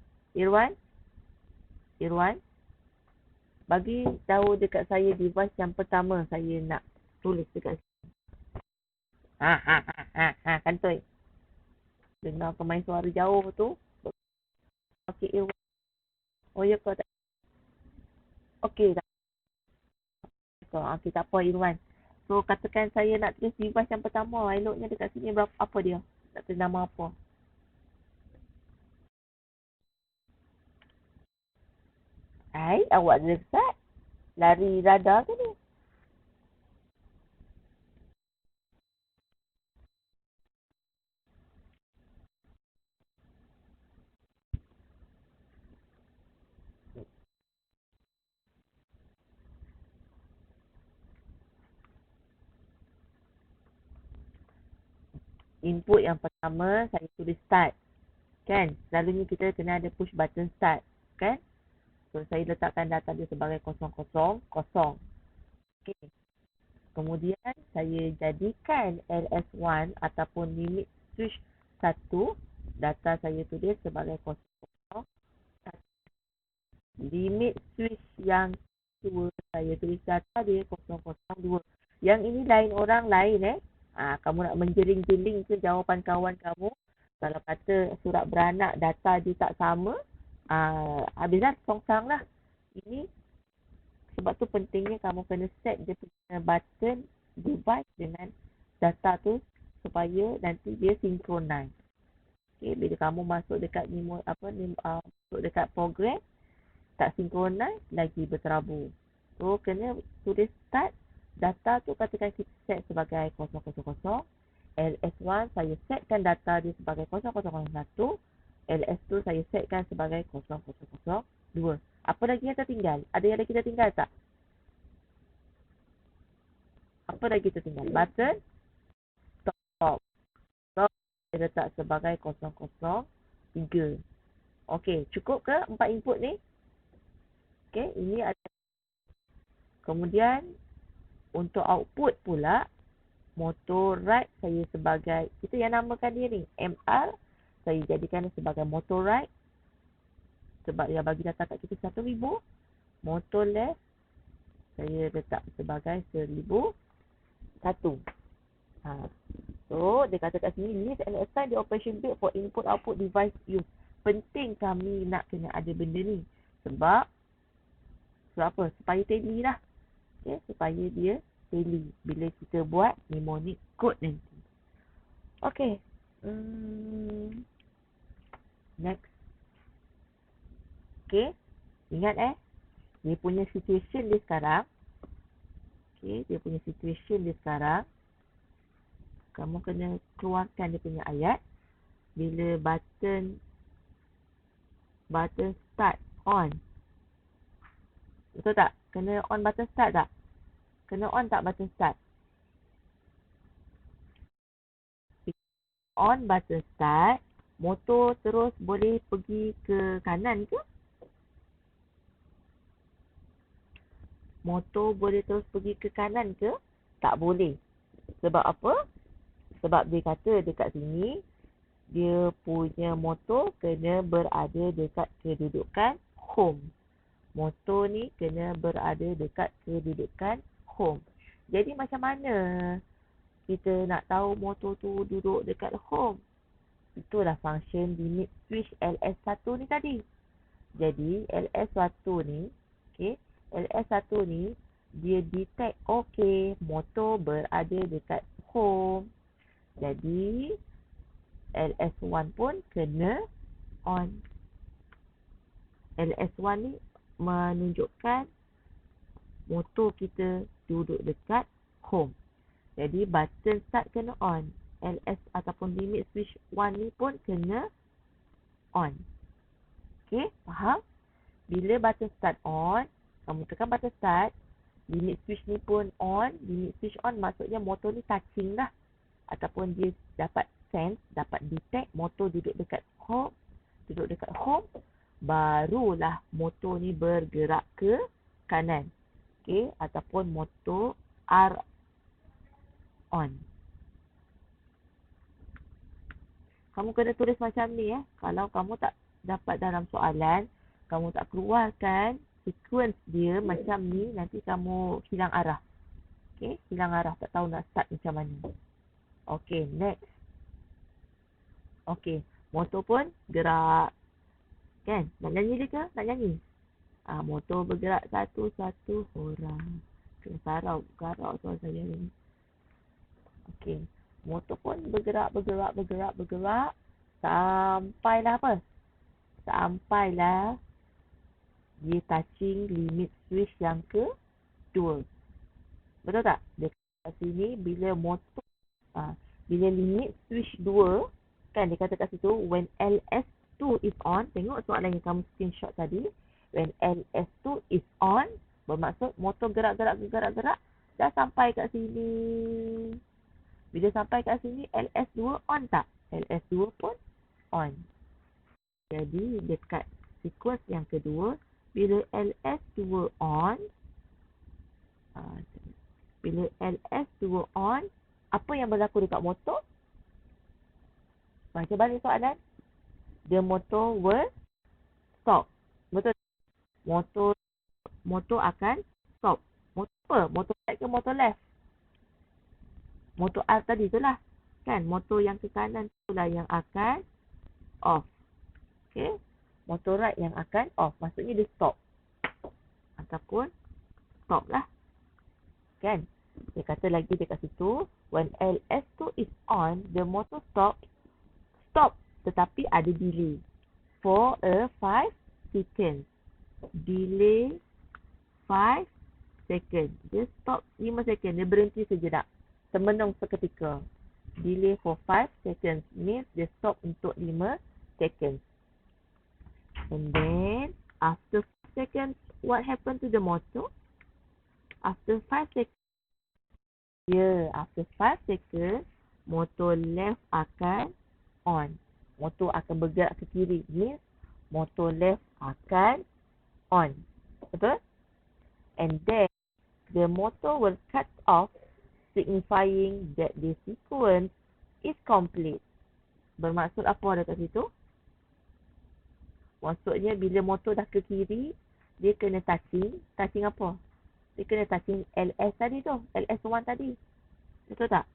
Bagi tahu dekat saya device yang pertama saya nak tulis dekat sini. Kantoi. Dengar pemain suara jauh tu. Okey, Irwan. Oh ya kau tak? Okey, tak. Okey, tak apa Irwan. So, katakan saya nak tulis device yang pertama. Eloknya dekat sini berapa apa dia? Nak tulis nama apa? Awak dekat. Lari radar ke ni? Input yang pertama saya tulis start. Kan? Selalunya kita kena ada push button start. Kan? So, saya letakkan data dia sebagai 000. Okay. Kemudian, saya jadikan LS1 ataupun limit switch 1. Data saya tulis sebagai 0. Limit switch yang 2. Saya tulis data dia 002. Yang ini lain orang lain kamu nak menjering-jering ke jawapan kawan kamu. Kalau kata surat beranak data dia tak sama, habislah songsang lah. Ini sebab tu pentingnya kamu kena set dia punya button device dengan data tu supaya nanti dia synchronize. Okay, bila kamu masuk dekat masuk dekat program tak synchronize lagi berterabur. So kena tulis start. Data tu katakan kita set sebagai 000. LS1 saya setkan data dia sebagai 0001. LS2 saya setkan sebagai 0002. Apa lagi yang tertinggal? Ada yang lagi tertinggal tak? Apa lagi tertinggal? Button stop. stop. Stop dia letak sebagai 003. Okey, cukup ke 4 input ni? Okey, ini ada. Kemudian untuk output pula, motor right saya sebagai, kita yang namakan dia ni MR, saya jadikan sebagai motor right sebab dia bagi data kat kita 1000. Motor left saya letak sebagai 1001. So dia kata kat sini, list and assign the operation bit for input output device use. Penting kami nak kena ada benda ni sebab apa? Supaya tally lah. Okay, supaya dia tally bila kita buat mnemonic code nanti. Okay. Next. Okay. Ingat dia punya situation dia sekarang. Okay, dia punya situation dia sekarang. Kamu kena keluarkan dia punya ayat. Bila button start on. Betul tak? Kena on button start tak? Kena on tak button start? On button start, motor terus boleh pergi ke kanan ke? Motor boleh terus pergi ke kanan ke? Tak boleh. Sebab apa? Sebab dia kata dekat sini, dia punya motor kena berada dekat kedudukan home. Motor ni kena berada dekat kedudukan home. Jadi macam mana kita nak tahu motor tu duduk dekat home? Itulah function limit switch LS1 ni tadi. Jadi LS1 ni, okay, LS1 ni dia detect okay, motor berada dekat home. Jadi LS1 pun kena on. LS1 ni menunjukkan motor kita duduk dekat home. Jadi button start kena on. LS ataupun limit switch 1 ni pun kena on. Okay, faham? Bila button start on, kamu tekan button start, limit switch ni pun on. Limit switch on maksudnya motor ni touching lah. Ataupun dia dapat sense, dapat detect motor duduk dekat home. Barulah motor ni bergerak ke kanan. Okay, ataupun motor R on. Kamu kena tulis macam ni Kalau kamu tak dapat dalam soalan, kamu tak keluarkan sequence dia macam ni, nanti kamu hilang arah. Okay, hilang arah, tak tahu nak start macam mana. Okay, next. Okay, motor pun gerak. Kan? Nak nyanyi dia ke? Nak nyanyi? Motor bergerak satu-satu orang. Kena garau suara saya ni. Okay. Motor pun bergerak. Sampailah apa? Sampailah dia touching limit switch yang kedua. Betul tak? Dekat sini bila motor, bila limit switch 2, kan dia kata kat situ, when LS2 is on, tengok soalan yang kamu screenshot tadi, when LS2 is on, bermaksud motor gerak, dah sampai kat sini. Bila sampai kat sini, LS2 on tak? LS2 pun on. Jadi, dekat sequence yang kedua, bila LS2 on, apa yang berlaku dekat motor? Baca balik soalan. The motor will stop. Betul? Motor akan stop. Motor apa? Motor right ke motor left? Motor R tadi tu lah. Kan? Motor yang ke kanan tu lah yang akan off. Okay? Motor right yang akan off. Maksudnya dia stop. Ataupun stop lah. Kan? Dia kata lagi dekat situ, when LS2 is on, the motor stop. Tetapi ada delay. For a 5 seconds. Delay 5 seconds. Dia stop 5 second. Dia berhenti sejenak. Termenung seketika. Delay for 5 seconds means dia stop untuk 5 seconds. And then, after 5 seconds, what happened to the motor? After 5 seconds, after 5 seconds, motor left akan on. Motor akan bergerak ke kiri. Means motor left akan on. Betul? And then the motor will cut off, signifying that the sequence is complete. Bermaksud apa dekat situ? Maksudnya bila motor dah ke kiri, dia kena touching. Touching apa? Dia kena touching LS tadi tu. LS1 tadi. Betul tak?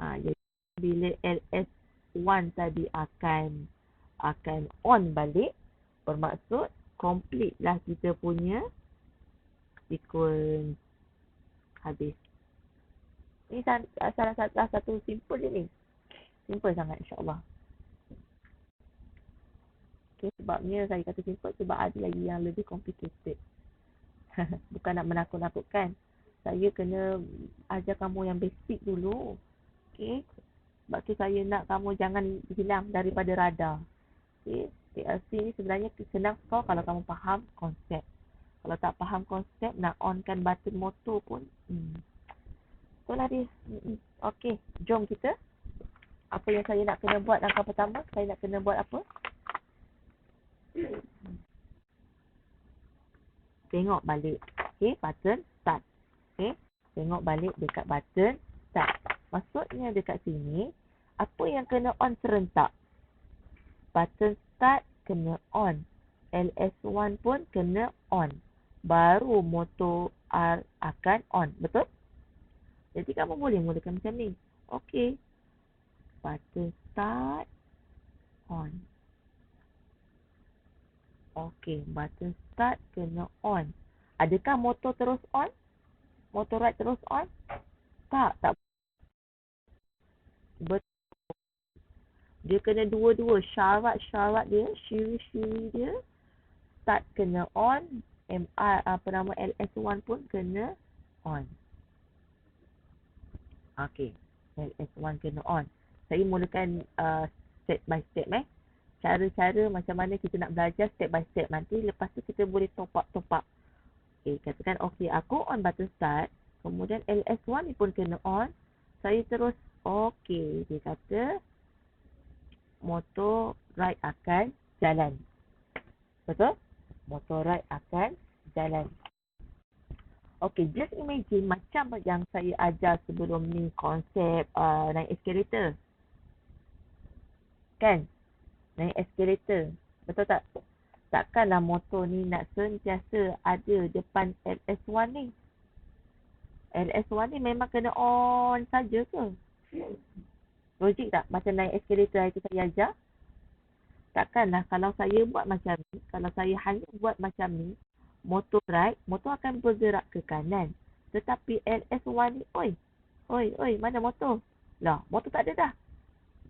Jadi bila LS1 tadi akan on balik, bermaksud complete lah kita punya sequence. Habis. Ini salah satu simple je ni. Simple sangat insyaAllah. Okay, sebabnya saya kata simple sebab ada lagi yang lebih complicated. Bukan nak menakut-nakutkan. Saya kena ajar kamu yang basic dulu. Okay. Sebab tu saya nak kamu jangan hilang daripada radar. Okay. PLC ni sebenarnya senang kau kalau kamu faham konsep. Kalau tak faham konsep, nak onkan button motor pun. Itulah dia. Okay. Jom kita. Apa yang saya nak kena buat langkah pertama? Saya nak kena buat apa? Tengok balik. Okay, button start. Okay, tengok balik dekat button start. Maksudnya dekat sini, apa yang kena on serentak? Button start kena on. LS1 pun kena on. Baru motor R akan on. Betul? Jadi kamu boleh mulakan macam ni. Okay. Button start on. Okey, button start kena on. Adakah motor terus on? Motor right terus on? Tak. Betul. Dia kena dua-dua. Syarat dia, syiri dia. Start kena on. LS1 pun kena on. Okey. LS1 kena on. Saya mulakan step by step cara-cara macam mana kita nak belajar step by step. Nanti lepas tu kita boleh top up. Okay, katakan okay, aku on button start. Kemudian LS1 ni pun kena on. Saya terus okay. Dia kata motor right akan jalan. Betul? Motor right akan jalan. Okay, just imagine macam yang saya ajar sebelum ni konsep naik eskalator. Kan? Naik eskalator. Betul tak? Takkanlah motor ni nak sentiasa ada depan LS1 ni. LS1 ni memang kena on saja ke? Logik tak? Macam naik eskalator itu saya ajar. Takkanlah kalau saya buat macam ni, kalau saya hanya buat macam ni, motor right, motor akan bergerak ke kanan. Tetapi LS1 ni, oi, mana motor? Lah, motor tak ada dah.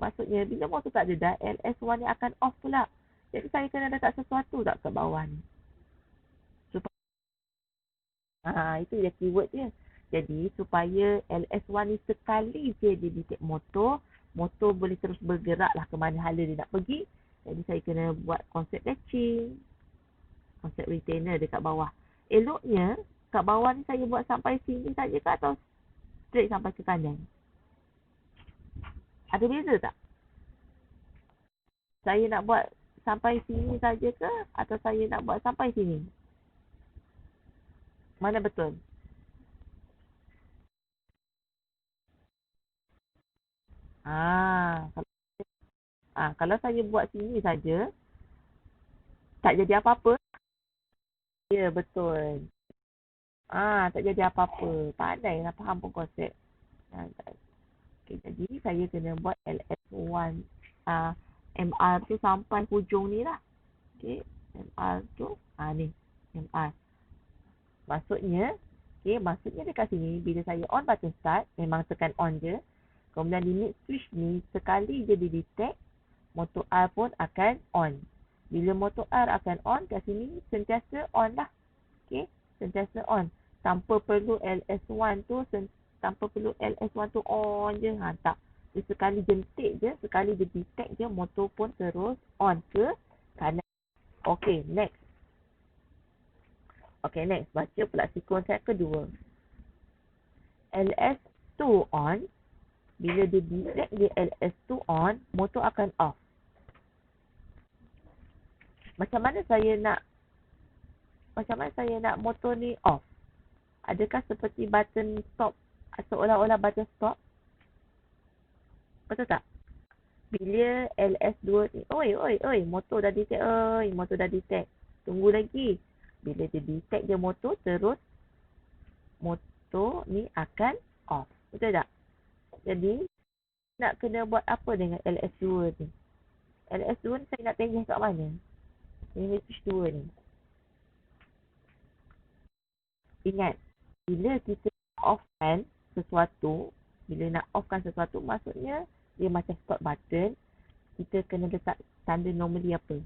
Maksudnya bila motor tak ada dah, LS1 ni akan off pula. Jadi saya kena letak sesuatu tak ke bawah ni. Supaya, itu dia keyword dia. Jadi supaya LS1 ni sekali je dia detect motor, motor boleh terus bergerak lah ke mana hala dia nak pergi. Jadi saya kena buat konsep latching, konsep retainer dekat bawah. Eloknya kat bawah ni saya buat sampai sini saja ke atau straight sampai ke kanan? Ada beza tak? Saya nak buat sampai sini saja ke atau saya nak buat sampai sini? Mana betul? Kalau saya buat sini saja, tak jadi apa-apa. Ya, betul. Tak jadi apa-apa. Pandai lah, faham pun konsep. Okay, jadi saya kena buat LS1 MR tu sampai hujung ni lah. Okay, MR tu ni MR. Maksudnya dekat sini bila saya on button start, memang tekan on je. Kemudian di mid switch ni sekali je dia detect, motor R pun akan on. Bila motor R akan on, kat sini sentiasa on lah. Okay, sentiasa on. Tanpa perlu LS1 tu on je. Tak. Dia sekali jentik je, sekali dia detect je, motor pun terus on ke kanan. Okay, next. Baca pula sequence yang kedua. LS2 on. Bila dia detect dia LS2 on, motor akan off. Macam mana saya nak motor ni off? Adakah seperti button stop, seolah-olah button stop? Betul tak? Bila LS2 ni, oi, motor dah detect, motor dah detect. Tunggu lagi. Bila dia detect dia motor, terus motor ni akan off. Betul tak? Jadi, nak kena buat apa dengan LS2 ni? LS2 ni saya nak tengah kat mana? Ini switch 2 ni. Ingat, bila kita offkan sesuatu, maksudnya dia macam stop button, kita kena letak tanda normally apa?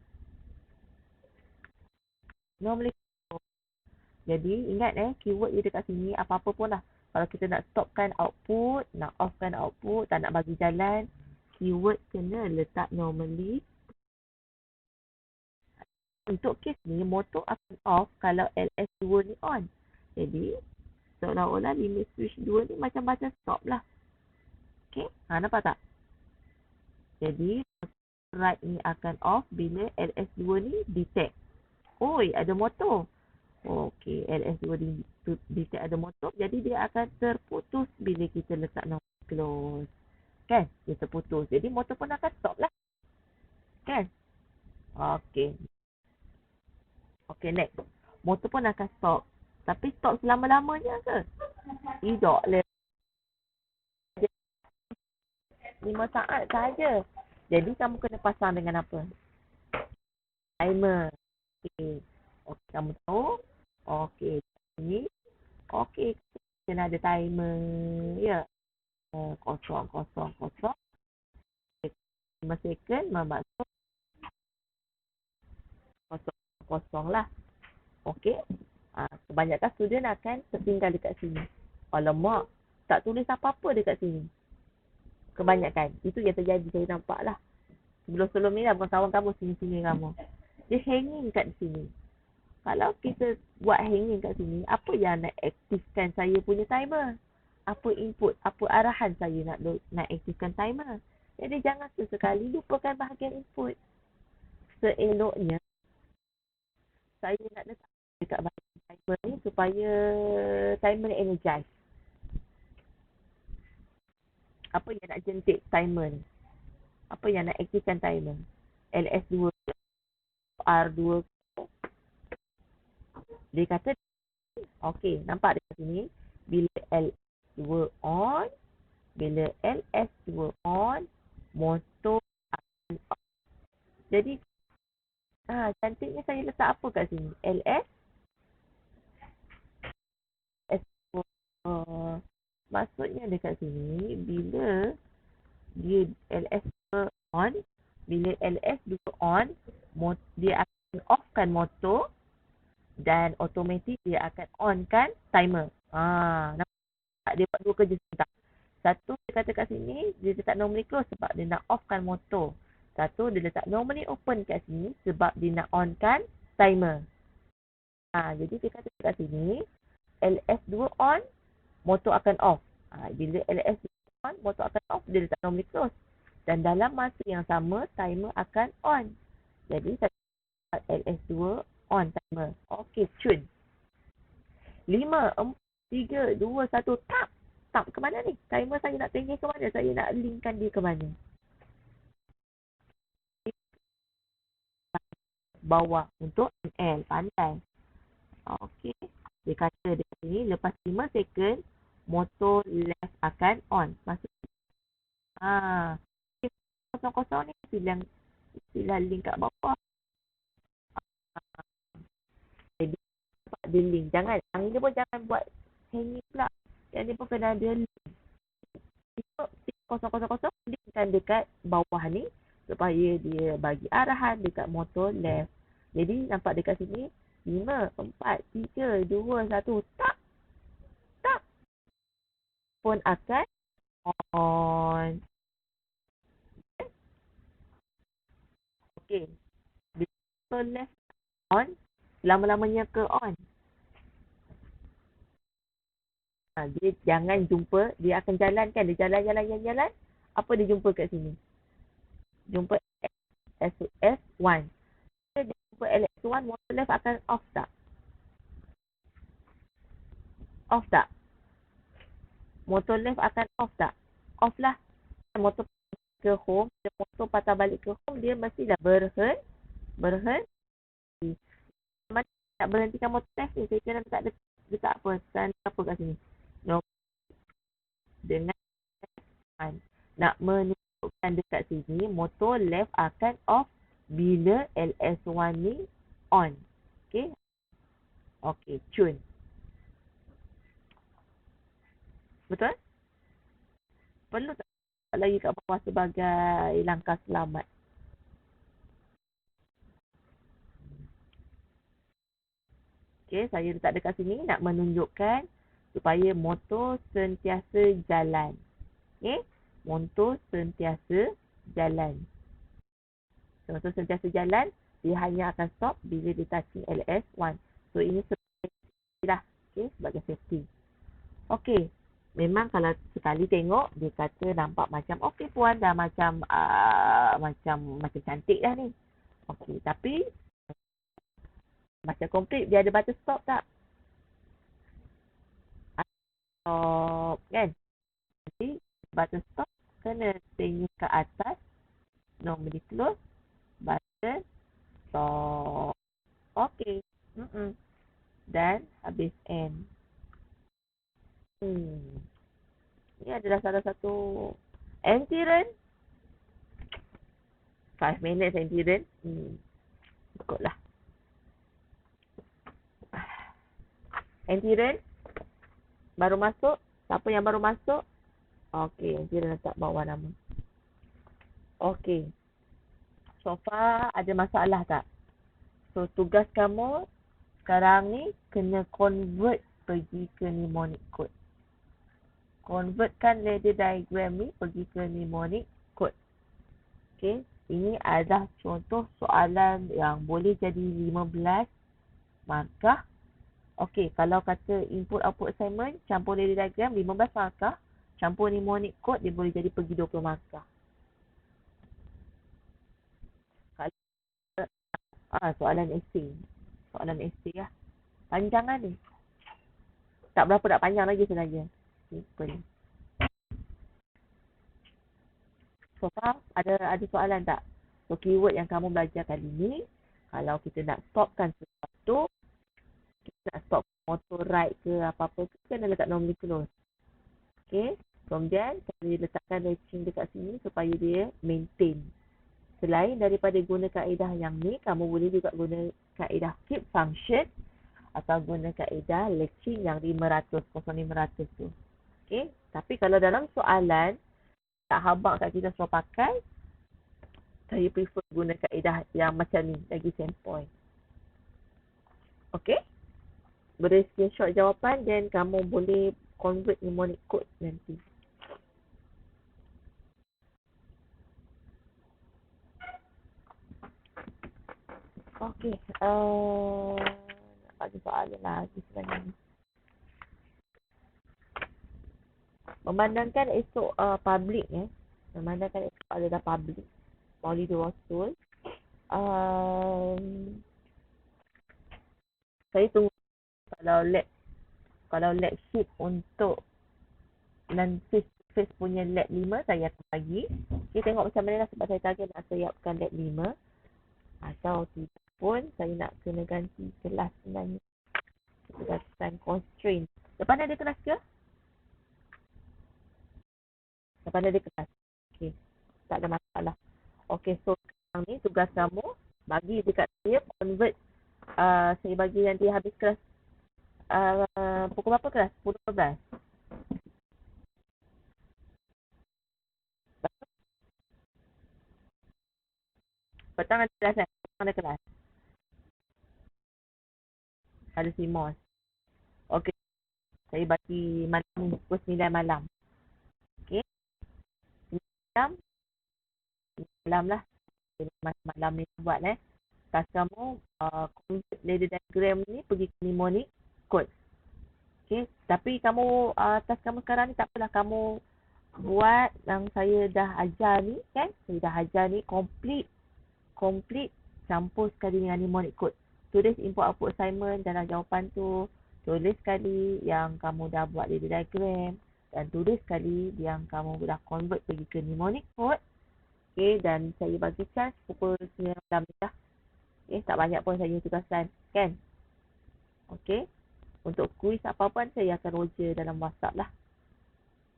Normally. Jadi ingat keyword dia dekat sini, apa-apa pun lah. Kalau kita nak stopkan output, nak offkan output, tak nak bagi jalan, keyword kena letak normally. Untuk kes ni, motor akan off kalau LS2 ni on. Jadi, seolah-olah limit switch 2 ni macam baca stop lah. Okay, nampak tak? Jadi, right ni akan off bila LS2 ni detect. Oi, ada motor. Okey, LS2 detect ada motor. Jadi, dia akan terputus bila kita letak normal close. Kan? Dia terputus. Jadi, motor pun akan stop lah. Kan? Okey. Okey, next. Motor pun akan stop. Tapi stop selama-lamanya ke? Tidak lah. 5 saat saja. Jadi kamu kena pasang dengan apa? Timer. Okey. Okey, kamu tahu? Okey. Ini. Okey. Kena ada timer. Ya. Kosong. 5 second bermaksud kosong lah. Okey. Kebanyakan student akan tertinggal dekat sini. Alamak, tak tulis apa-apa dekat sini. Kebanyakan. Itu yang terjadi, saya nampak lah. Sebelum-sebelum ni lah, kawan kamu sini-sini kamu. Dia hanging kat sini. Kalau kita buat hanging kat sini, apa yang nak aktifkan saya punya timer? Apa input, apa arahan saya nak aktifkan timer? Jadi jangan sesekali lupakan bahagian input. Seeloknya, saya nak letak dekat bahagian timer ni supaya timer ni energize. Apa yang nak jentik timer ni? Apa yang nak aktifkan timer? LS2, R2. Dia kata, okey, nampak dekat sini. Bila LS2 on, motor akan off. Jadi, cantiknya saya letak apa kat sini? LS. Maksudnya dekat sini, bila dia LS2 on, dia akan offkan motor dan automatik dia akan onkan timer. Nampak dia buat dua kerja sebentar. Satu dia kata kat sini, dia letak normally close sebab dia nak offkan motor. Satu dia letak normally open kat sini sebab dia nak onkan timer. Jadi dia kata kat sini, LS2 on, motor akan off. Bila LS2 on, motor akan off, dia letak normally close. Dan dalam masa yang sama, timer akan on. Jadi, LS2 on timer. Okey, cun. 5, 4, 3, 2, 1, tap. Tap ke mana ni? Timer saya nak tengok ke mana? Saya nak linkkan dia ke mana? Bawah untuk NL. Pandai. Okey. Dia kata dekat sini, lepas 5 second, motor left akan on. Maksudnya, kosong-kosong ni sila link kat bawah. Jadi, dia link. Jangan, yang ni pun jangan buat hanging pula. Yang ni pun kena ada link. Kosong-kosong, linkkan dekat bawah ni supaya dia bagi arahan dekat motor left. Jadi, nampak dekat sini, 5, 4, 3, 2, 1, tak. Tak. Pun akan on. Okey. Bila left on, lama-lamanya ke on? Dia jangan jumpa, dia akan jalan kan, dia jalan. Apa dia jumpa kat sini? Jumpa LS1. Dia jumpa LS1, motor left akan off tak? Off tak? Motor left akan off tak? Off lah. Motor ke home, motor patah balik ke home, dia mestilah berhenti. Mana nak berhentikan motor left ni? Saya kira tak ada dekat apa? Tanda apa kat sini? No. Dengan nak menunjukkan dekat sini, motor left akan off bila LS1 ni on. Okay. Okay, cun. Betul? Perlu tak lagi kat bawah sebagai langkah selamat? Okay, saya letak dekat sini nak menunjukkan supaya motor sentiasa jalan. Okay, motor sentiasa jalan. Motor sentiasa jalan, dia hanya akan stop bila dia touching LS1. So, ini sebagai lah. Okay, sebagai safety. Okay, memang kalau sekali tengok, dia kata nampak macam okay puan dah macam cantik dah ni. Okay, tapi macam komplit, dia ada batas stop tak? Stop, kan? Jadi, batas stop kena tengok ke atas, normally close, batas stop. Okay. Dan habis end. Ini adalah salah satu anti-run. 5 minutes anti-run. Ikutlah. Anti-run. Baru masuk. Siapa yang baru masuk? Okay, anti-run letak bawah nama. Okay. So far ada masalah tak? So tugas kamu sekarang ni kena convert pergi ke mnemonic code. Convertkan ladder diagram ni pergi ke mnemonic code. Okay. Ini adalah contoh soalan yang boleh jadi 15 markah. Okay. Kalau kata input output assignment campur ladder diagram 15 markah. Campur mnemonic code dia boleh jadi pergi 20 markah. Kalau soalan essay. Soalan essay lah. Panjangan ni. Tak berapa tak panjang lagi sebenarnya. Simple. So far, ada soalan tak? So, keyword yang kamu belajar kali ni, kalau kita nak stopkan sesuatu, kita nak stop motor right ke apa-apa, kita kena letak normally close. Okay. Kemudian, kita letakkan latching dekat sini supaya dia maintain. Selain daripada guna kaedah yang ni, kamu boleh juga guna kaedah keep function atau guna kaedah latching yang 500 tu. Okay. Tapi kalau dalam soalan tak habaq kat kita suruh pakai, saya prefer guna kaedah yang macam ni, lagi standpoint. Okay. Beri screenshot jawapan dan kamu boleh convert mnemonic code nanti. Okay. Ada soalan lagi sebenarnya. Memandangkan esok public memandangkan esok adalah public Maulidul Rasul, saya tunggu kalau lab sheet untuk nanti face punya lab 5 saya akan bagi. Kita tengok macam mana lah, sebab saya target nak siapkan lab 5 atau tidak pun saya nak kena ganti kelas sebenarnya berdasarkan constraint. Lepas ada kelas ke? Lepas ada kelas. Okay. Tak ada masalah. Okay, so sekarang ni tugas kamu bagi dekat saya convert. Saya bagi nanti habis kelas pukul berapa kelas? Pukul 12. Petang ada kelas kan? Petang ada kelas. Ada CMOS. Okay. Saya bagi malam pukul 9 malam. Okay. 9 malam lah. Malam ni buat Kas kamu convert ladder diagram ni pergi ke mnemonic code. Okay. Tapi kamu, task kamu sekarang ni tak apalah. Kamu buat yang saya dah ajar ni kan. Saya dah ajar ni complete campur sekali dengan mnemonic code. Tulis input output assignment dalam jawapan tu. Tulis sekali yang kamu dah buat data diagram. Dan tulis sekali yang kamu dah convert pergi ke mnemonic code. Okay, dan saya bagi chance pukul 9 malam dah. Okay, tak banyak pun saya tugaskan. Kan? Okay. Untuk kuis apa-apa saya akan roger dalam WhatsApp lah.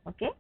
Okay.